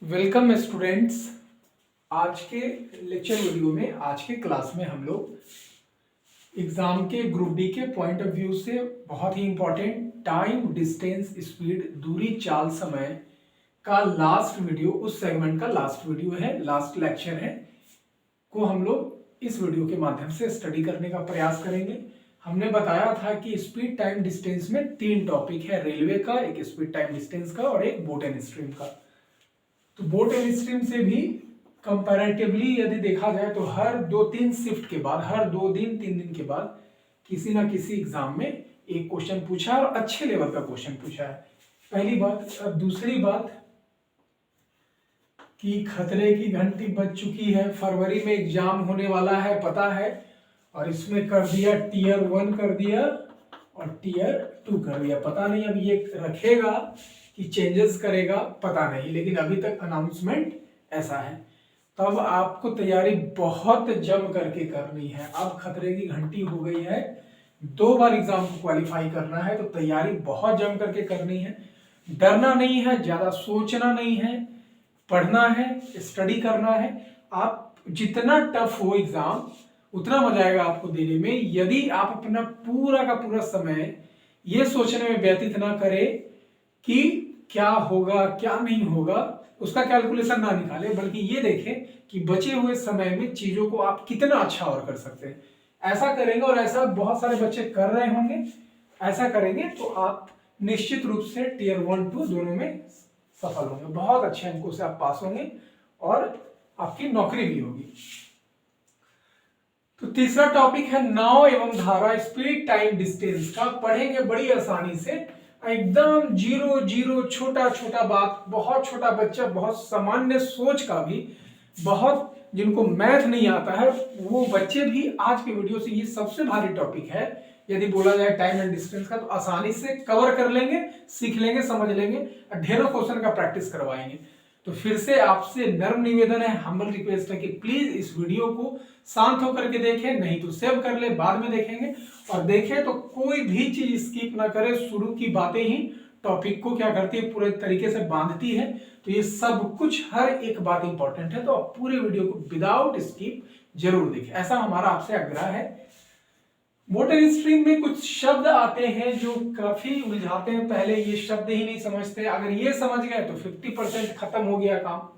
Welcome students. आज के lecture video में, आज के क्लास में हम लोग एग्जाम के ग्रुप डी के पॉइंट ऑफ व्यू से बहुत ही इंपॉर्टेंट टाइम, डिस्टेंस, स्पीड, दूरी, चाल, समय का लास्ट वीडियो, उस सेगमेंट का लास्ट वीडियो है, लास्ट लेक्चर है, को हम लोग इस वीडियो के माध्यम से स्टडी करने का प्रयास करेंगे। हमने बताया था कि स्पीड, टाइम, डिस्टेंस में 3 टॉपिक है, रेलवे का, एक स्पीड, टाइम, डिस्टेंस का और एक बोट एंड स्ट्रीम का। तो बोट एंड स्ट्रीम से भी कंपैरेटिवली यदि देखा जाए तो हर 2-3 शिफ्ट के बाद, हर 2 दिन 3 दिन के बाद किसी ना किसी एग्जाम में एक क्वेश्चन पूछा है और अच्छे लेवल का क्वेश्चन पूछा है। पहली बात। अब दूसरी बात कि खतरे की घंटी बज चुकी है, फरवरी में एग्जाम होने वाला है, पता है, और इसमें कर दिया टीयर 1 कर दिया और टीयर 2 कर दिया। पता नहीं अब ये रखेगा कि चेंजेस करेगा, पता नहीं, लेकिन अभी तक अनाउंसमेंट ऐसा है। तब आपको तैयारी बहुत जम करके करनी है। अब खतरे की घंटी हो गई है, 2 बार एग्जाम को क्वालिफाई करना है, तो तैयारी बहुत जम करके करनी है। डरना नहीं है, ज्यादा सोचना नहीं है, पढ़ना है, स्टडी करना है। आप जितना टफ हो एग्जाम उतना मजा आएगा आपको देने में, यदि आप अपना पूरा का पूरा समय ये सोचने में व्यतीत ना करें कि क्या होगा क्या नहीं होगा, उसका कैलकुलेशन ना निकाले, बल्कि ये देखें कि बचे हुए समय में चीजों को आप कितना अच्छा और कर सकते हैं। ऐसा करेंगे, और ऐसा बहुत सारे बच्चे कर रहे होंगे, ऐसा करेंगे तो आप निश्चित रूप से टीयर 1-2 दोनों में सफल होंगे, बहुत अच्छे अंकों से आप पास होंगे और आपकी नौकरी भी होगी। तो तीसरा टॉपिक है नाव एवं धारा, स्पीड, टाइम, डिस्टेंस का। पढ़ेंगे बड़ी आसानी से, एकदम जीरो जीरो, छोटा छोटा बात, बहुत छोटा बच्चा, बहुत सामान्य सोच का भी, बहुत जिनको मैथ नहीं आता है वो बच्चे भी आज के वीडियो से, ये सबसे भारी टॉपिक है यदि बोला जाए टाइम एंड डिस्टेंस का, तो आसानी से कवर कर लेंगे, सीख लेंगे, समझ लेंगे, ढेरों क्वेश्चन का प्रैक्टिस करवाएंगे। तो फिर से आपसे नर्म निवेदन है, हम्बल रिक्वेस्ट है कि प्लीज इस वीडियो को शांत होकर के देखें, नहीं तो सेव कर ले, बाद में देखेंगे, और देखें तो कोई भी चीज स्किप ना करें। शुरू की बातें ही टॉपिक को क्या करती है, पूरे तरीके से बांधती है। तो ये सब कुछ, हर एक बात इंपॉर्टेंट है, तो आप पूरे वीडियो को विदाउट स्किप जरूर देखें, ऐसा हमारा आपसे आग्रह है। बोट एंड स्ट्रीम में कुछ शब्द आते हैं जो काफी उलझाते हैं, पहले ये शब्द ही नहीं समझते, अगर ये समझ गए तो 50% खत्म हो गया काम।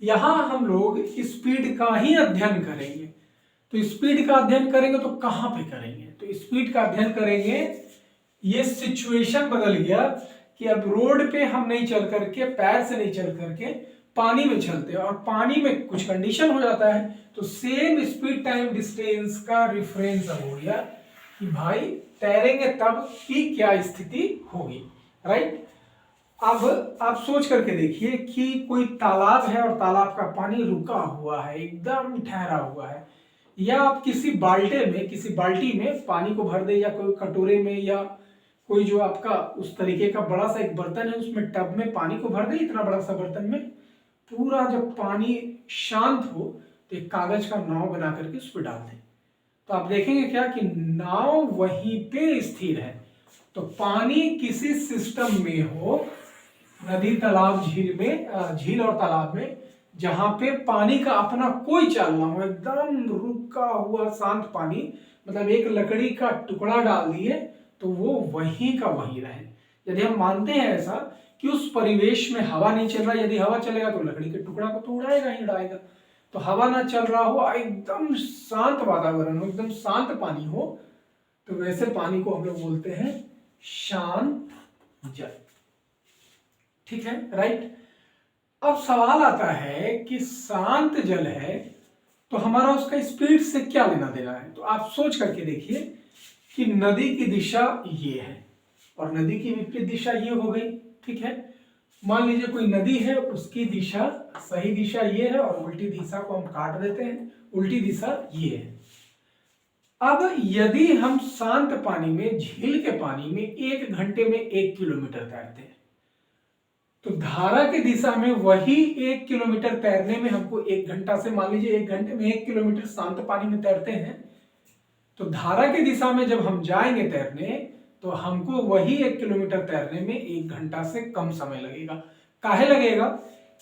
यहां हम लोग स्पीड का ही अध्ययन करेंगे। तो स्पीड का अध्ययन करेंगे तो कहां पे करेंगे, तो स्पीड का अध्ययन करेंगे, ये सिचुएशन बदल गया कि अब रोड पे हम नहीं चल करके, पैर से नहीं चल करके पानी में चलते हैं, और पानी में कुछ कंडीशन हो जाता है, तो सेम स्पीड, टाइम, डिस्टेंस का रिफरेंस अब हो गया कि भाई तैरेंगे तब की क्या स्थिति होगी, राइट। अब आप सोच करके देखिए कि कोई तालाब है और तालाब का पानी रुका हुआ है, एकदम ठहरा हुआ है, या आप किसी बाल्टी में पानी को भर दे, या कोई कटोरे में, या कोई जो आपका उस तरीके का बड़ा सा एक बर्तन है, उसमें टब में पानी को भर दे, इतना बड़ा सा बर्तन में, पूरा जब पानी शांत हो तो एक कागज का नाव बना करके उस पर डाल दें, तो आप देखेंगे क्या कि नाव वहीं पे स्थिर है। तो पानी किसी सिस्टम में हो, नदी, तालाब, झील में, झील और तालाब में, जहां पे पानी का अपना कोई चाल ना हो, एकदम रुका हुआ शांत पानी, मतलब एक लकड़ी का टुकड़ा डाल दिए तो वो वहीं का वहीं रहे। यदि हम मानते हैं ऐसा कि उस परिवेश में हवा नहीं चल रहा, यदि हवा चलेगा तो लकड़ी के टुकड़ा को तो उड़ाएगा ही उड़ाएगा, तो हवा ना चल रहा हो, एकदम शांत वातावरण हो, एकदम शांत पानी हो, तो वैसे पानी को हम लोग बोलते हैं शांत जल, ठीक है, राइट। अब सवाल आता है कि शांत जल है तो हमारा उसका स्पीड से क्या लेना देना है। तो आप सोच करके देखिए कि नदी की दिशा ये है और नदी की विपरीत दिशा ये हो गई, ठीक है। मान लीजिए कोई नदी है, उसकी दिशा, सही दिशा ये है और उल्टी दिशा को हम काट देते हैं, उल्टी दिशा ये है। अब यदि हम शांत पानी में, झील के पानी में 1 घंटे में 1 किलोमीटर तैरते हैं, तो धारा की दिशा में वही 1 किलोमीटर तैरने में हमको 1 घंटा से, मान लीजिए 1 घंटे में 1 किलोमीटर शांत पानी में तैरते हैं, तो धारा की दिशा में जब हम जाएंगे तैरने, तो हमको वही 1 किलोमीटर तैरने में 1 घंटा से कम समय लगेगा। काहे लगेगा?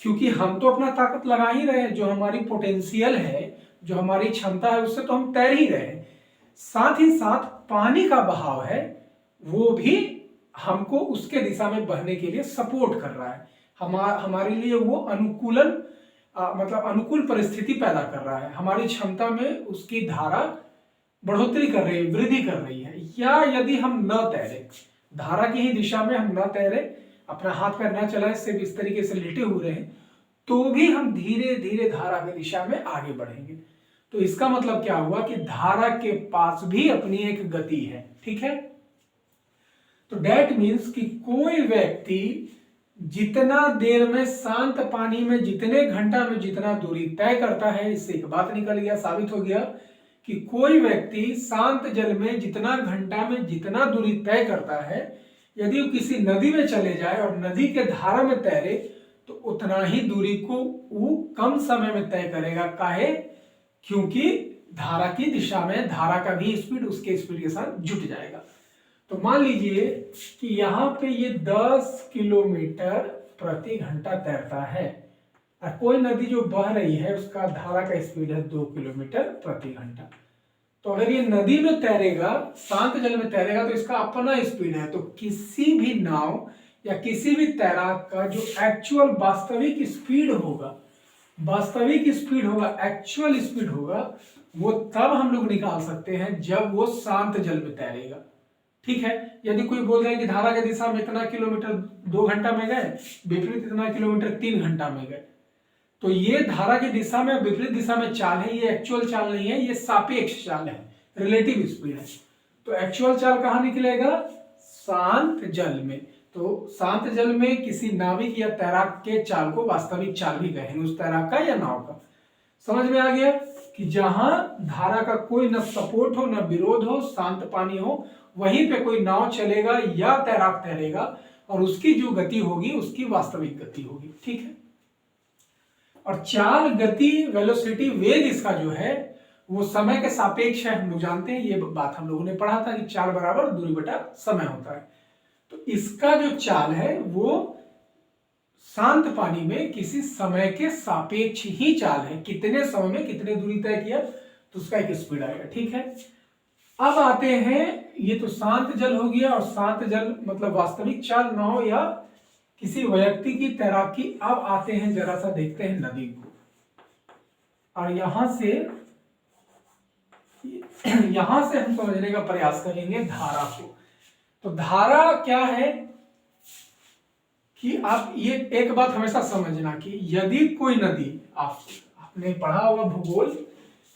क्योंकि हम तो अपना ताकत लगा ही रहे हैं, जो हमारी पोटेंशियल है, जो हमारी क्षमता है, उससे तो हम तैर ही रहे हैं। साथ ही साथ पानी का बहाव है, वो भी हमको उसके दिशा में बहने के लिए सपोर्ट कर रहा है। हमारे लिए वो अनुकूलन मतलब अनुकूल परिस्थिति पैदा कर रहा है, हमारी क्षमता में उसकी धारा बढ़ोतरी कर रही है, वृद्धि कर रही है। या यदि हम न तैरे, धारा की ही दिशा में हम न तैरे, अपना हाथ पैर न चलाए, सिर्फ इस तरीके से लेटे हुए रहे, तो भी हम धीरे धीरे धारा की दिशा में आगे बढ़ेंगे। तो इसका मतलब क्या हुआ कि धारा के पास भी अपनी एक गति है। ठीक है, तो डेट मीन्स कि कोई व्यक्ति जितना देर में शांत पानी में, जितने घंटा में जितना दूरी तय करता है, इससे एक बात निकल गया, साबित हो गया कि कोई व्यक्ति शांत जल में जितना घंटा में जितना दूरी तय करता है, यदि वो किसी नदी में चले जाए और नदी के धारा में तैरे, तो उतना ही दूरी को वो कम समय में तय करेगा। काहे? क्योंकि धारा की दिशा में धारा का भी स्पीड उसके स्पीड के साथ जुट जाएगा। तो मान लीजिए कि यहाँ पे ये 10 किलोमीटर प्रति घंटा तैरता है, और कोई नदी जो बह रही है उसका धारा का स्पीड है 2 किलोमीटर प्रति घंटा। तो अगर ये नदी में तैरेगा, शांत जल में तैरेगा, तो इसका अपना स्पीड है। तो किसी भी नाव या किसी भी तैराक का जो एक्चुअल वास्तविक स्पीड होगा, एक्चुअल स्पीड होगा, वो तब हम लोग निकाल सकते हैं जब वो शांत जल में तैरेगा। ठीक है, यदि कोई बोल रहे हैं कि धारा की दिशा में इतना किलोमीटर 2 घंटा में गए, विपरीत इतना किलोमीटर 3 घंटा में गए, तो ये धारा की दिशा में विपरीत दिशा में चाल है, ये एक्चुअल चाल नहीं है, ये सापेक्ष चाल है, रिलेटिव स्पीड है। तो एक्चुअल चाल कहाँ निकलेगा? शांत जल में। तो शांत जल में किसी नाविक या तैराक के चाल को वास्तविक चाल भी कहेंगे, उस तैराक का या नाव का। समझ में आ गया कि जहां धारा का कोई न सपोर्ट हो, न विरोध हो, शांत पानी हो, वहीं पे कोई नाव चलेगा या तैराक तैरेगा, और उसकी जो गति होगी उसकी वास्तविक गति होगी। ठीक है, और चाल, गति, वेलोसिटी, वेग इसका जो है वो समय के सापेक्ष है। हम लोग जानते हैं, ये बात हम लोगों ने पढ़ा था कि चाल बराबर दूरी बटा समय होता है। तो इसका जो चाल है वो शांत पानी में किसी समय के सापेक्ष ही चाल है, कितने समय में कितने दूरी तय किया तो उसका एक स्पीड आएगा। ठीक है, अब आते हैं, ये तो शांत जल हो गया, और शांत जल मतलब वास्तविक चाल, नाव या किसी व्यक्ति की तैराकी। अब आते हैं, जरा सा देखते हैं नदी को, और यहां से हम समझने का प्रयास करेंगे धारा को। तो धारा क्या है कि आप ये एक बात हमेशा समझना कि यदि कोई नदी, आपने पढ़ा होगा भूगोल,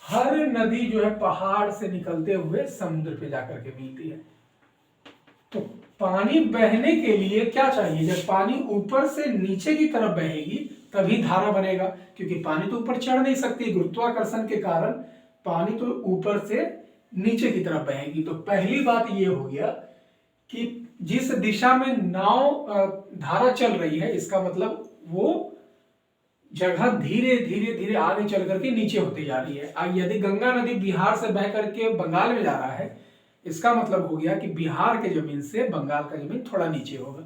हर नदी जो है पहाड़ से निकलते हुए समुद्र पे जाकर के मिलती है। तो पानी बहने के लिए क्या चाहिए? जब पानी ऊपर से नीचे की तरफ बहेगी तभी धारा बनेगा, क्योंकि पानी तो ऊपर चढ़ नहीं सकती, गुरुत्वाकर्षण के कारण पानी तो ऊपर से नीचे की तरफ बहेगी। तो पहली बात ये हो गया कि जिस दिशा में नाव धारा चल रही है, इसका मतलब वो जगह धीरे धीरे धीरे आगे चल करके नीचे होती जा रही है। यदि गंगा नदी बिहार से बह करके बंगाल में जा रहा है, इसका मतलब हो गया कि बिहार के जमीन से बंगाल का जमीन थोड़ा नीचे होगा,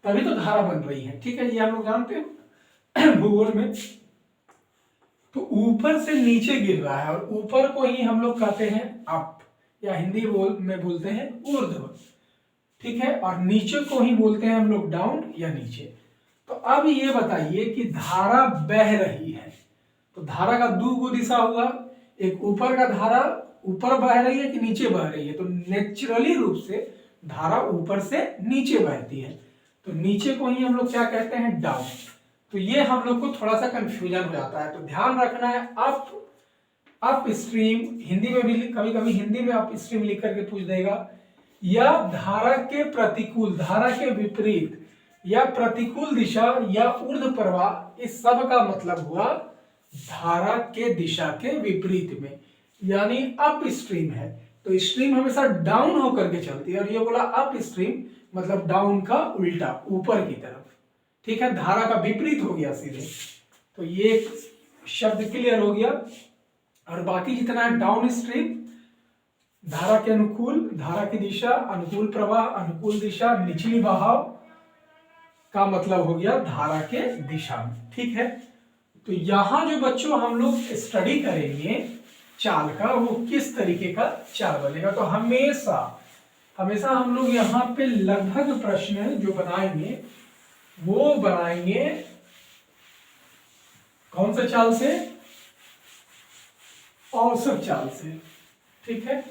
तभी तो धारा बन रही है। ठीक है, ये हम लोग जानते हैं भूगोल में। तो ऊपर से नीचे गिर रहा है, और ऊपर को ही हम लोग कहते हैं अप, या हिंदी में बोलते हैं ऊर्ध्व। ठीक है, और नीचे को ही बोलते हैं हम लोग डाउन या नीचे। तो अब ये बताइए कि धारा बह रही है, तो धारा का दो दिशा हुआ, एक ऊपर का धारा ऊपर बह रही है कि नीचे बह रही है। तो नेचुरली रूप से धारा ऊपर से नीचे बहती है, तो नीचे को ही हम लोग क्या कहते हैं? डाउन। तो ये हम लोग को थोड़ा सा कंफ्यूजन हो जाता है, तो ध्यान रखना है। अप स्ट्रीम, हिंदी में भी कभी कभी हिंदी में अप स्ट्रीम लिख करके पूछ देगा, या धारा के प्रतिकूल, धारा के विपरीत, या प्रतिकूल दिशा, या ऊर्ध्व प्रवाह, इस सब का मतलब हुआ धारा के दिशा के विपरीत में, यानी अप स्ट्रीम है। तो स्ट्रीम हमेशा डाउन होकर के चलती है, और ये बोला अप स्ट्रीम मतलब डाउन का उल्टा, ऊपर की तरफ। ठीक है, धारा का विपरीत हो गया सीधे। तो ये शब्द क्लियर हो गया। और बाकी जितना है डाउन स्ट्रीम, धारा के अनुकूल, धारा की दिशा, अनुकूल प्रवाह, अनुकूल दिशा, निचली बहाव, का मतलब हो गया धारा के दिशा में। ठीक है, तो यहां जो बच्चों हम लोग स्टडी करेंगे चाल का, वो किस तरीके का चाल बनेगा। तो हमेशा हमेशा हम लोग यहाँ पे लगभग प्रश्न जो बनाएंगे वो बनाएंगे कौन सा चाल से, औसत चाल से। ठीक है,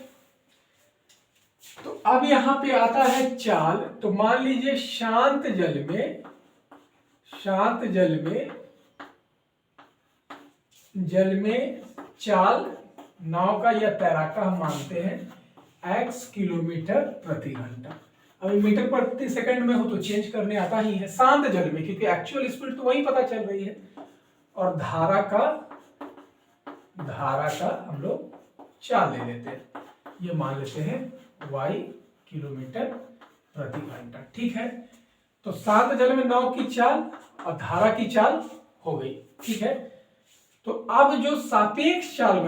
तो अब यहां पे आता है चाल। तो मान लीजिए शांत जल में चाल नाव का या तैराक का हम मानते हैं x किलोमीटर प्रति घंटा। अभी मीटर प्रति सेकंड में हो तो चेंज करने आता ही है शांत जल में, क्योंकि एक्चुअल स्पीड तो वही पता चल रही है। और धारा का हम लोग चाल ले लेते हैं, ये मान लेते हैं y किलोमीटर प्रति घंटा। ठीक है, तो शांत जल में नाव की चाल और धारा की चाल हो गई। ठीक है, तो अब जो सापेक्ष चाल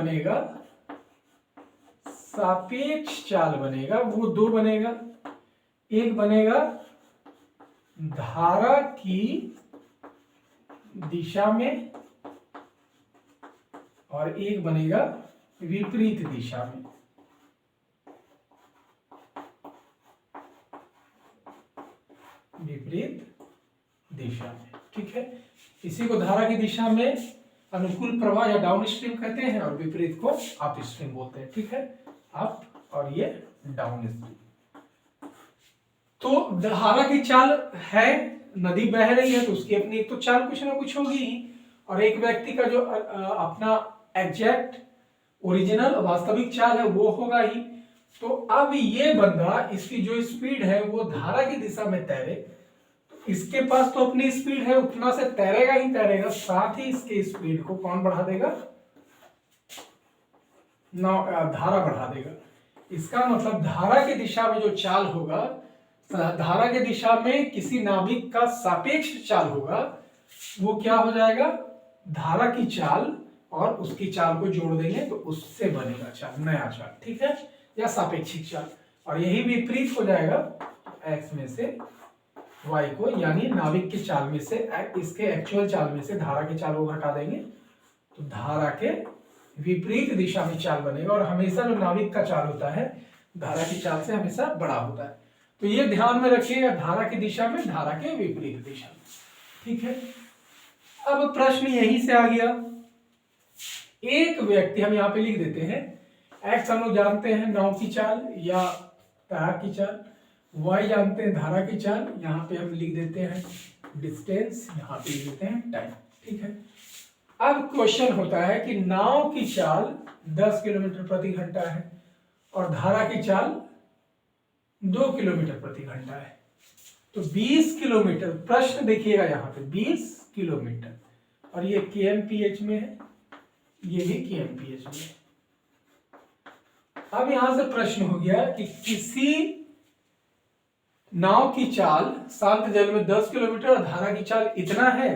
बनेगा वो दो बनेगा। एक बनेगा धारा की दिशा में और एक बनेगा विपरीत दिशा में। ठीक है, इसी को धारा की दिशा में अनुकूल प्रवाह या डाउन स्ट्रीम कहते हैं और विपरीत को अप स्ट्रीम बोलते हैं। ठीक है, अप और ये डाउन स्ट्रीम। तो धारा की चाल है, नदी बह रही है तो उसकी अपनी एक तो चाल कुछ ना कुछ होगी ही, और एक व्यक्ति का जो अपना एग्जैक्ट ओरिजिनल वास्तविक चाल है वो होगा ही। तो अब ये बंदा, इसकी जो स्पीड है वो धारा की दिशा में तैरे, तो इसके पास तो अपनी स्पीड है, उतना से तैरेगा ही तैरेगा, साथ ही इसके स्पीड को कौन बढ़ा देगा, धारा बढ़ा देगा। इसका मतलब धारा की दिशा में जो चाल होगा, धारा की दिशा में किसी नाविक का सापेक्ष चाल होगा, वो क्या हो जाएगा, धारा की चाल और उसकी चाल को जोड़ देंगे तो उससे बनेगा चाल, नया चाल। ठीक है, या सापेक्षिक चाल। और यही विपरीत हो जाएगा x में से y को, यानी नाविक की चाल में से इसके एक्चुअल चाल में से धारा की चाल को घटा देंगे तो धारा के विपरीत दिशा में चाल बनेगा। और हमेशा जो नाविक का चाल होता है धारा की चाल से हमेशा बड़ा होता है। तो ये ध्यान में रखिएगा, धारा की दिशा में धारा के विपरीत दिशा में। ठीक है, अब प्रश्न यहीं से आ गया। एक व्यक्ति, हम यहाँ पे लिख देते हैं x हम लोग जानते हैं नाव की चाल या तैराक की चाल, y जानते हैं धारा की चाल, यहाँ पे हम लिख देते हैं डिस्टेंस, यहाँ पे लिख देते हैं टाइम। ठीक है, अब क्वेश्चन होता है कि नाव की चाल 10 किलोमीटर प्रति घंटा है और धारा की चाल 2 किलोमीटर प्रति घंटा है, तो 20 किलोमीटर, प्रश्न देखिएगा यहाँ पे 20 किलोमीटर, और ये kmph में है, ये भी kmph में है। अब यहां से प्रश्न हो गया कि किसी नाव की चाल शांत जल में 10 किलोमीटर और धारा की चाल इतना है,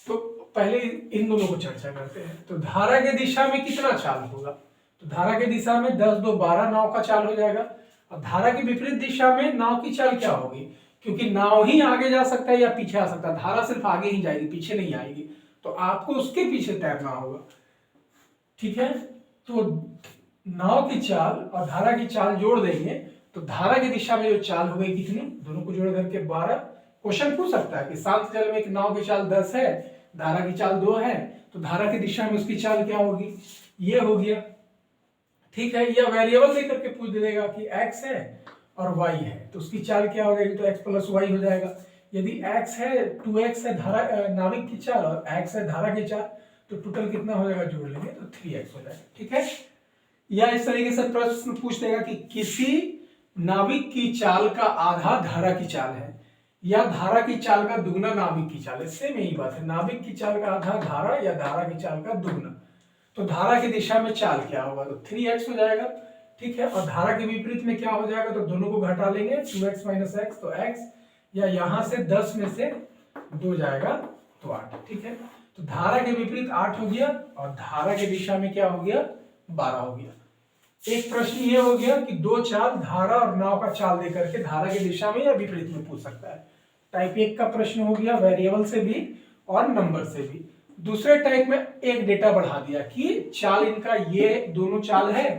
तो पहले इन दोनों को चर्चा करते हैं। तो धारा के दिशा में कितना चाल होगा, तो धारा के दिशा में 10 2 12 नाव का चाल हो जाएगा। और धारा की विपरीत दिशा में नाव की चाल क्या होगी, क्योंकि नाव ही आगे जा सकता है या पीछे आ सकता है, धारा सिर्फ आगे ही जाएगी पीछे नहीं आएगी, तो आपको उसके पीछे तैरना होगा। ठीक है, तो नाव की चाल और धारा की चाल जोड़ देंगे तो धारा की दिशा में जो चाल हो गई कितनी, दोनों को जोड़ करके 12। क्वेश्चन पूछ सकता है कि शांत जल में एक नाव की चाल 10 है, धारा की चाल 2 है, तो धारा की दिशा में उसकी चाल क्या होगी, ये हो गया। ठीक है, या वेरिएबल देकर के पूछ देगा कि x है और y है, तो उसकी चाल क्या हो जाएगी, तो x प्लस y हो जाएगा। यदि x है 2x है धारा नाविक की चाल और x है धारा की चाल, तो टोटल कितना हो जाएगा, जोड़ लेंगे तो 3x हो जाएगा। ठीक है, या इस तरीके से प्रश्न पूछ देगा कि किसी नाविक की चाल का आधा धारा की चाल है या धारा की चाल का दुगना नाविक की चाल है, सेम यही बात है, नाविक की चाल का आधा धारा या धारा की चाल का दुगना, तो धारा की दिशा में चाल क्या होगा, तो 3x हो जाएगा। ठीक है, और धारा के विपरीत में क्या हो जाएगा, तो दोनों को घटा लेंगे 2x माइनस x, तो x, या यहां से 10 में से 2 जाएगा तो 8। ठीक है, तो धारा के विपरीत 8 हो गया और धारा की दिशा में क्या हो गया, 12 हो गया। एक प्रश्न ये हो गया कि दो चाल धारा और नाव का चाल देकर के धारा की दिशा में या विपरीत में पूछ सकता है। टाइप 1 का प्रश्न हो गया वेरिएबल से भी और नंबर से भी। दूसरे टाइप में एक डेटा बढ़ा दिया कि चाल इनका ये दोनों चाल है,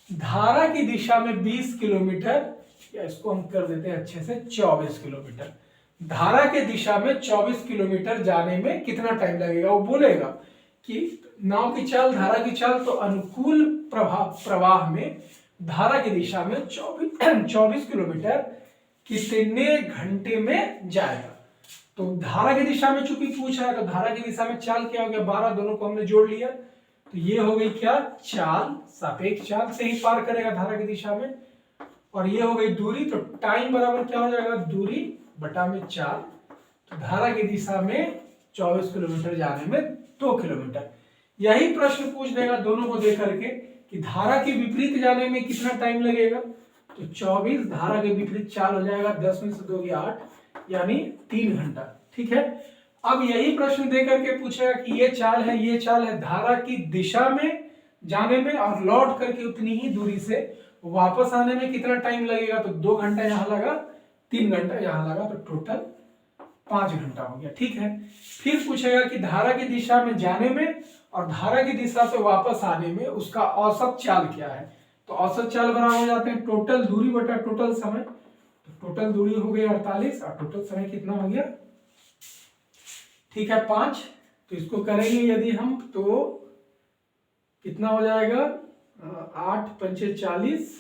धारा की दिशा में 20 किलोमीटर, या इसको हम कर देते हैं अच्छे से 24 किलोमीटर, धारा के दिशा में 24 किलोमीटर जाने में कितना टाइम लगेगा। वो बोलेगा कि नाव की चाल, धारा की चाल, तो अनुकूल प्रवाह में धारा की दिशा में 24 किलोमीटर कितने घंटे में जाएगा। तो धारा की दिशा में चूंकि पूछ रहा है, तो धारा की दिशा में चाल क्या हो गया, 12, दोनों को हमने जोड़ लिया, तो ये हो गई क्या, चाल, सापेक्ष चाल से ही पार करेगा धारा की दिशा में, और ये हो गई दूरी, तो टाइम बराबर क्या हो जाएगा, दूरी बटा में 4, तो धारा की दिशा में 24 किलोमीटर जाने में 2 किलोमीटर। यही प्रश्न पूछ देगा दोनों को दे करके कि धारा के विपरीत जाने में कितना टाइम लगेगा, तो 24 धारा के विपरीत चाल हो जाएगा, 10 में से 2 गया 8, यानी 3 घंटा। ठीक है, अब यही प्रश्न दे करके पूछेगा कि ये चाल है, ये चाल है, धारा की दिशा में जाने में और लौट करके उतनी ही दूरी से वापस आने में कितना टाइम लगेगा, तो 2 घंटा यहाँ लगा, 3 घंटा यहाँ लगा, तो टोटल 5 घंटा हो गया। ठीक है, फिर पूछेगा कि धारा की दिशा में जाने में और धारा की दिशा से वापस आने में उसका औसत चाल क्या है, तो औसत चाल बराबर हो जाते हैं टोटल दूरी बटा टोटल समय, तो टोटल दूरी हो गई 48 और टोटल समय कितना हो गया, ठीक है 5। तो इसको करेंगे यदि हम, तो कितना हो जाएगा, 8 पंचे 40,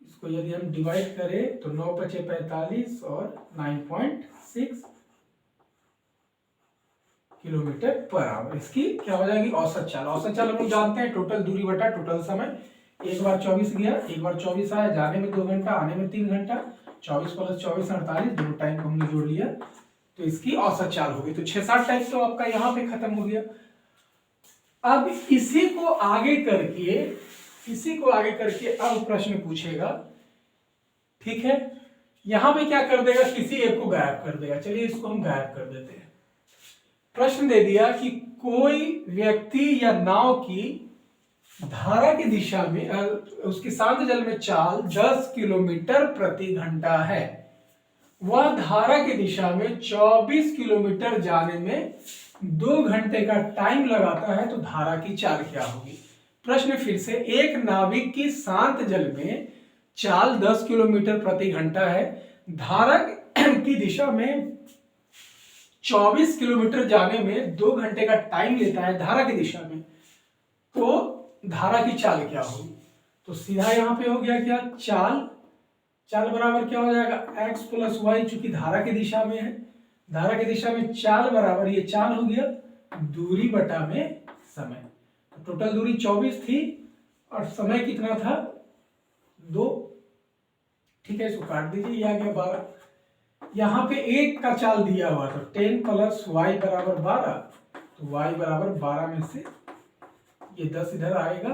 इसको यदि हम डिवाइड करें तो 9 पचे 45 और 9.6 किलोमीटर पर आवर, इसकी क्या हो जाएगी, औसत चाल। औसत चाल हम लोग जानते हैं टोटल दूरी बटा टोटल समय, एक बार 24 गया, एक बार 24 आया, जाने में 2 घंटा, आने में 3 घंटा, 24 प्लस 24 48, दोनों टाइम को हमने जोड़ लिया, तो इसकी औसत चाल हो गई। तो 6-7 टाइप तो आपका यहाँ पे खत्म हो गया। अब इसी को आगे करके अब प्रश्न पूछेगा। ठीक है, यहां पे क्या कर देगा, किसी एक को गायब कर देगा। चलिए इसको हम गायब कर देते हैं। प्रश्न दे दिया कि कोई व्यक्ति या नाव की धारा की दिशा में उसकी शांत जल में चाल 10 किलोमीटर प्रति घंटा है, वह धारा की दिशा में 24 किलोमीटर जाने में 2 घंटे का टाइम लगाता है, तो धारा की चाल क्या होगी। प्रश्न फिर से, एक नाविक की शांत जल में चाल 10 किलोमीटर प्रति घंटा है, धारा की दिशा में 24 किलोमीटर जाने में 2 घंटे का टाइम लेता है धारा की दिशा में, तो धारा की चाल क्या होगी। तो सीधा यहां पे हो गया क्या, चाल बराबर क्या हो जाएगा, x प्लस वाई, चूंकि धारा की दिशा में है, धारा की दिशा में चाल बराबर, ये चाल हो गया दूरी बटा में समय। तो टोटल दूरी 24 थी और समय कितना था, 2। ठीक है, इसको काट दीजिए, ये आ गया 12। यहाँ पे 1 का चाल दिया हुआ था, 10 प्लस वाई बराबर 12, तो y बराबर 12 में से ये 10 इधर आएगा,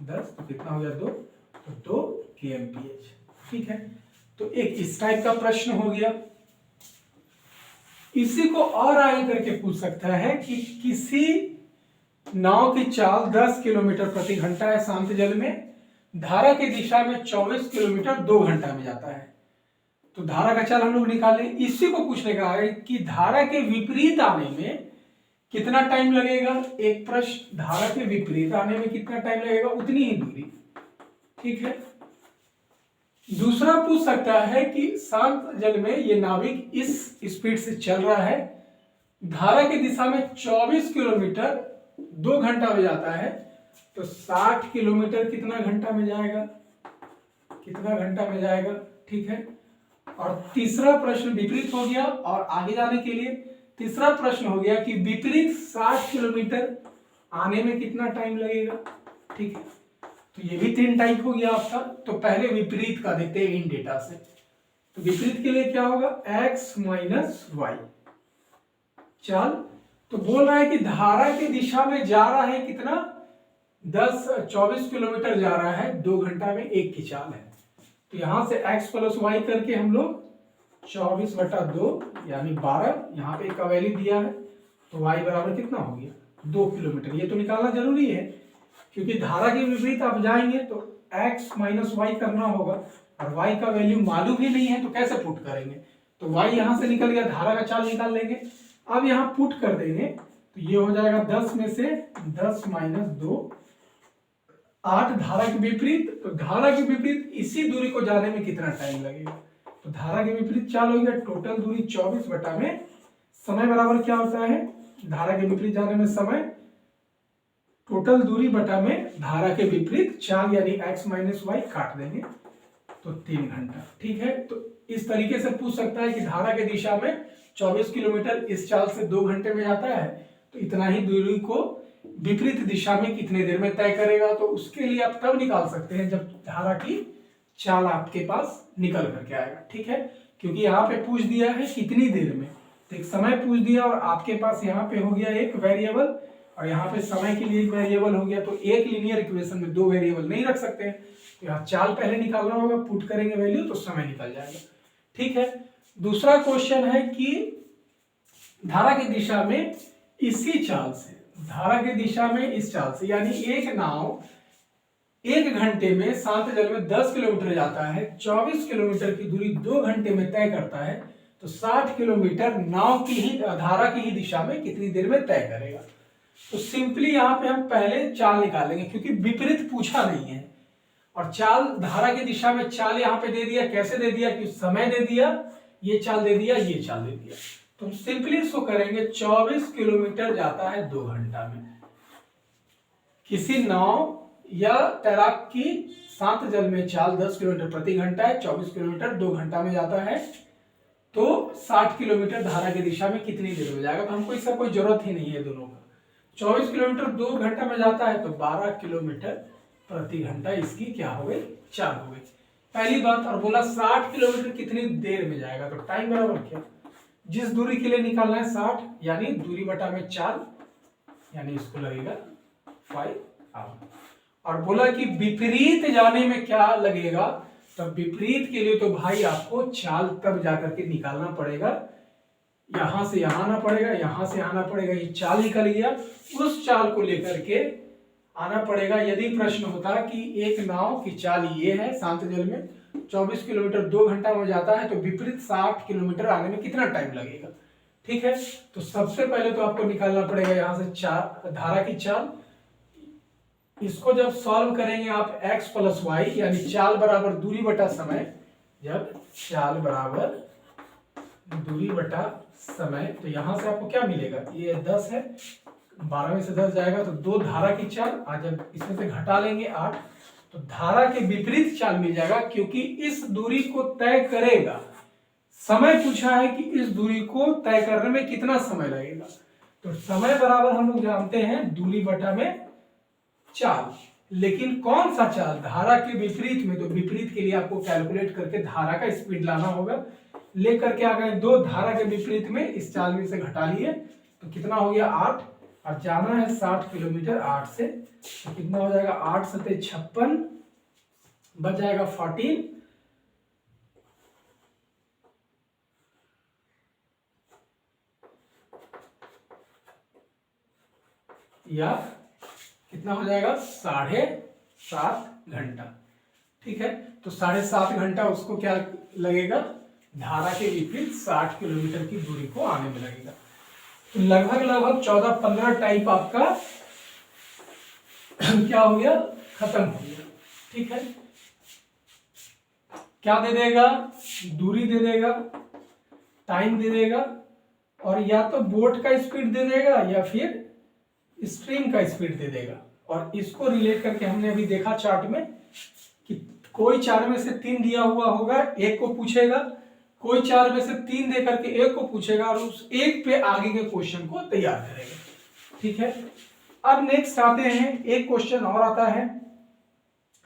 10, तो कितना हो गया 2, तो 2 kmph। ठीक है, तो एक इस टाइप का प्रश्न हो गया। इसी को और आगे करके पूछ सकता है कि किसी नाव की चाल 10 किलोमीटर प्रति घंटा है शांत जल में, धारा की दिशा में 24 किलोमीटर 2 घंटा में जाता है, तो धारा का चाल हम लोग निकाले। इसी को पूछने का है कि धारा के विपरीत आने में कितना टाइम लगेगा। एक प्रश्न, धारा के विपरीत आने में कितना टाइम लगेगा, उतनी ही दूरी। ठीक है, दूसरा पूछ सकता है कि शांत जल में ये नाविक इस स्पीड से चल रहा है, धारा की दिशा में 24 किलोमीटर 2 घंटा में जाता है, तो 60 किलोमीटर कितना घंटा में जाएगा, कितना घंटा में जाएगा। ठीक है, और तीसरा प्रश्न विपरीत हो गया, और आगे जाने के लिए तीसरा प्रश्न हो गया कि विपरीत 60 किलोमीटर आने में कितना टाइम लगेगा। ठीक है, तो ये भी 3 टाइप हो गया आपका। तो पहले विपरीत का देखते हैं इन डेटा से। तो विपरीत के लिए क्या होगा, x माइनस वाई चाल। तो बोल रहा है कि धारा की दिशा में जा रहा है कितना, 24 किलोमीटर जा रहा है 2 घंटा में, 1 की चाल है। तो यहां से x प्लस वाई करके हम लोग 24 बटा 2 यानी 12, यहाँ पे एक वैल्यू दिया है, तो y बराबर कितना हो गया, 2 किलोमीटर। ये तो निकालना जरूरी है, क्योंकि धारा के विपरीत आप जाएंगे तो x माइनस वाई करना होगा, और y का वैल्यू मालूम ही नहीं है तो कैसे पुट करेंगे। तो y यहाँ से निकल गया, धारा का चाल निकाल लेंगे। अब यहाँ पुट कर देंगे तो ये हो जाएगा 10 में से 10 माइनस 2 8 धारा के विपरीत। तो धारा के विपरीत इसी दूरी को जाने में कितना टाइम लगेगा, तो धारा के विपरीत चाल हो गया टोटल दूरी 24 बटा में समय बराबर क्या होता है, धारा के विपरीत जाने में समय टोटल दूरी बटा में धारा के विपरीत चाल यानी x माइनस वाई काट देंगे तो 3 घंटा। ठीक है, तो इस तरीके से पूछ सकता है कि धारा के दिशा में 24 किलोमीटर इस चाल से 2 घंटे में जाता है तो इतना ही दूरी को विपरीत दिशा में कितने देर में तय करेगा। तो उसके लिए आप तब निकाल सकते हैं जब धारा की चाल आपके पास निकल करके आएगा। ठीक है, क्योंकि यहाँ पे पूछ दिया है कितनी देर में, तो एक समय पूछ दिया और आपके पास यहाँ पे हो गया एक वेरिएबल और यहाँ पे समय के लिए एक वेरिएबल हो गया। तो एक लीनियर इक्वेशन में 2 वेरिएबल नहीं रख सकते हैं, तो यहाँ चाल पहले निकालना होगा, पुट करेंगे वैल्यू तो समय निकल जाएगा। ठीक है, दूसरा क्वेश्चन है कि धारा की दिशा में इसी चाल से, धारा की दिशा में इस चाल से यानी एक नाव 1 घंटे में शांत जल में 10 किलोमीटर जाता है, 24 किलोमीटर की दूरी 2 घंटे में तय करता है, तो 60 किलोमीटर नाव की ही धारा की ही दिशा में कितनी देर में तय करेगा। तो सिंपली यहाँ पे हम पहले चाल निकालेंगे क्योंकि विपरीत पूछा नहीं है और चाल धारा की दिशा में चाल यहाँ पे दे दिया। कैसे दे दिया कि समय दे दिया, ये चाल दे दिया, ये चाल दे दिया। तो हम सिंपली इसको करेंगे 24 किलोमीटर जाता है 2 घंटा में। किसी नाव या तैराक की शांत जल में चाल 10 किलोमीटर प्रति घंटा है, 24 किलोमीटर 2 घंटा में जाता है, तो 60 किलोमीटर धारा की दिशा में कितनी देर में जाएगा। तो हमको इसका कोई जरूरत ही नहीं है दोनों का। 24 किलोमीटर 2 घंटा में जाता है तो 12 किलोमीटर प्रति घंटा इसकी क्या हो गई, चाल हो गई, पहली बात। और बोला 60 किलोमीटर कितनी देर में जाएगा, तो टाइम बराबर क्या, जिस दूरी के लिए निकालना है 60 यानी दूरी बटा में 4 यानी इसको लगेगा 5 आवर। और बोला कि विपरीत जाने में क्या लगेगा, तो विपरीत के लिए तो भाई आपको चाल तब जाकर के निकालना पड़ेगा, यहां से यहां आना पड़ेगा, यहां से आना पड़ेगा, ये चाल निकल गया, उस चाल को लेकर के आना पड़ेगा। यदि प्रश्न होता कि एक नाव की चाल ये है, शांत जल में 24 किलोमीटर 2 घंटा में जाता है, तो विपरीत 60 किलोमीटर आने में कितना टाइम लगेगा। ठीक है, तो सबसे पहले तो आपको निकालना पड़ेगा यहां से चाल, धारा की चाल। इसको जब सॉल्व करेंगे आप x प्लस वाई यानी चाल बराबर दूरी बटा समय, जब चाल बराबर दूरी बटा समय, तो यहां से आपको क्या मिलेगा, ये 10 है, 12 में से 10 जाएगा तो 2 धारा की चाल, आज जब इसमें से घटा लेंगे 8, तो धारा के विपरीत चाल मिल जाएगा क्योंकि इस दूरी को तय करेगा। समय पूछा है कि इस दूरी को तय करने में कितना समय लगेगा, तो समय बराबर हम लोग जानते हैं दूरी बटा में चाल, लेकिन कौन सा चाल, धारा के विपरीत में। तो विपरीत के लिए आपको कैलकुलेट करके धारा का स्पीड लाना होगा, लेकर के आ गए 2 धारा के विपरीत में, इस चाल में से घटा लिए तो कितना हो गया 8, और जाना है 60 किलोमीटर 8 से, तो कितना हो जाएगा 8 सते 56, बच जाएगा 14, या कितना हो जाएगा 7.5 घंटा। ठीक है, तो 7.5 घंटा उसको क्या लगेगा, धारा के विपरीत 60 किलोमीटर की दूरी को आने में लगेगा। तो लगभग 14-15 टाइप आपका क्या हो गया, खत्म हो गया। ठीक है, क्या दे देगा, दूरी दे देगा, टाइम दे देगा, और या तो बोट का स्पीड दे देगा या फिर स्ट्रीम का स्पीड दे देगा। और इसको रिलेट करके हमने अभी देखा चार्ट में कि कोई 4 में से 3 दिया हुआ होगा, एक को पूछेगा, कोई 4 में से 3 दे करके एक को पूछेगा और उस एक पे आगे के क्वेश्चन को तैयार करेगा। ठीक है, अब नेक्स्ट आते हैं, एक क्वेश्चन और आता है,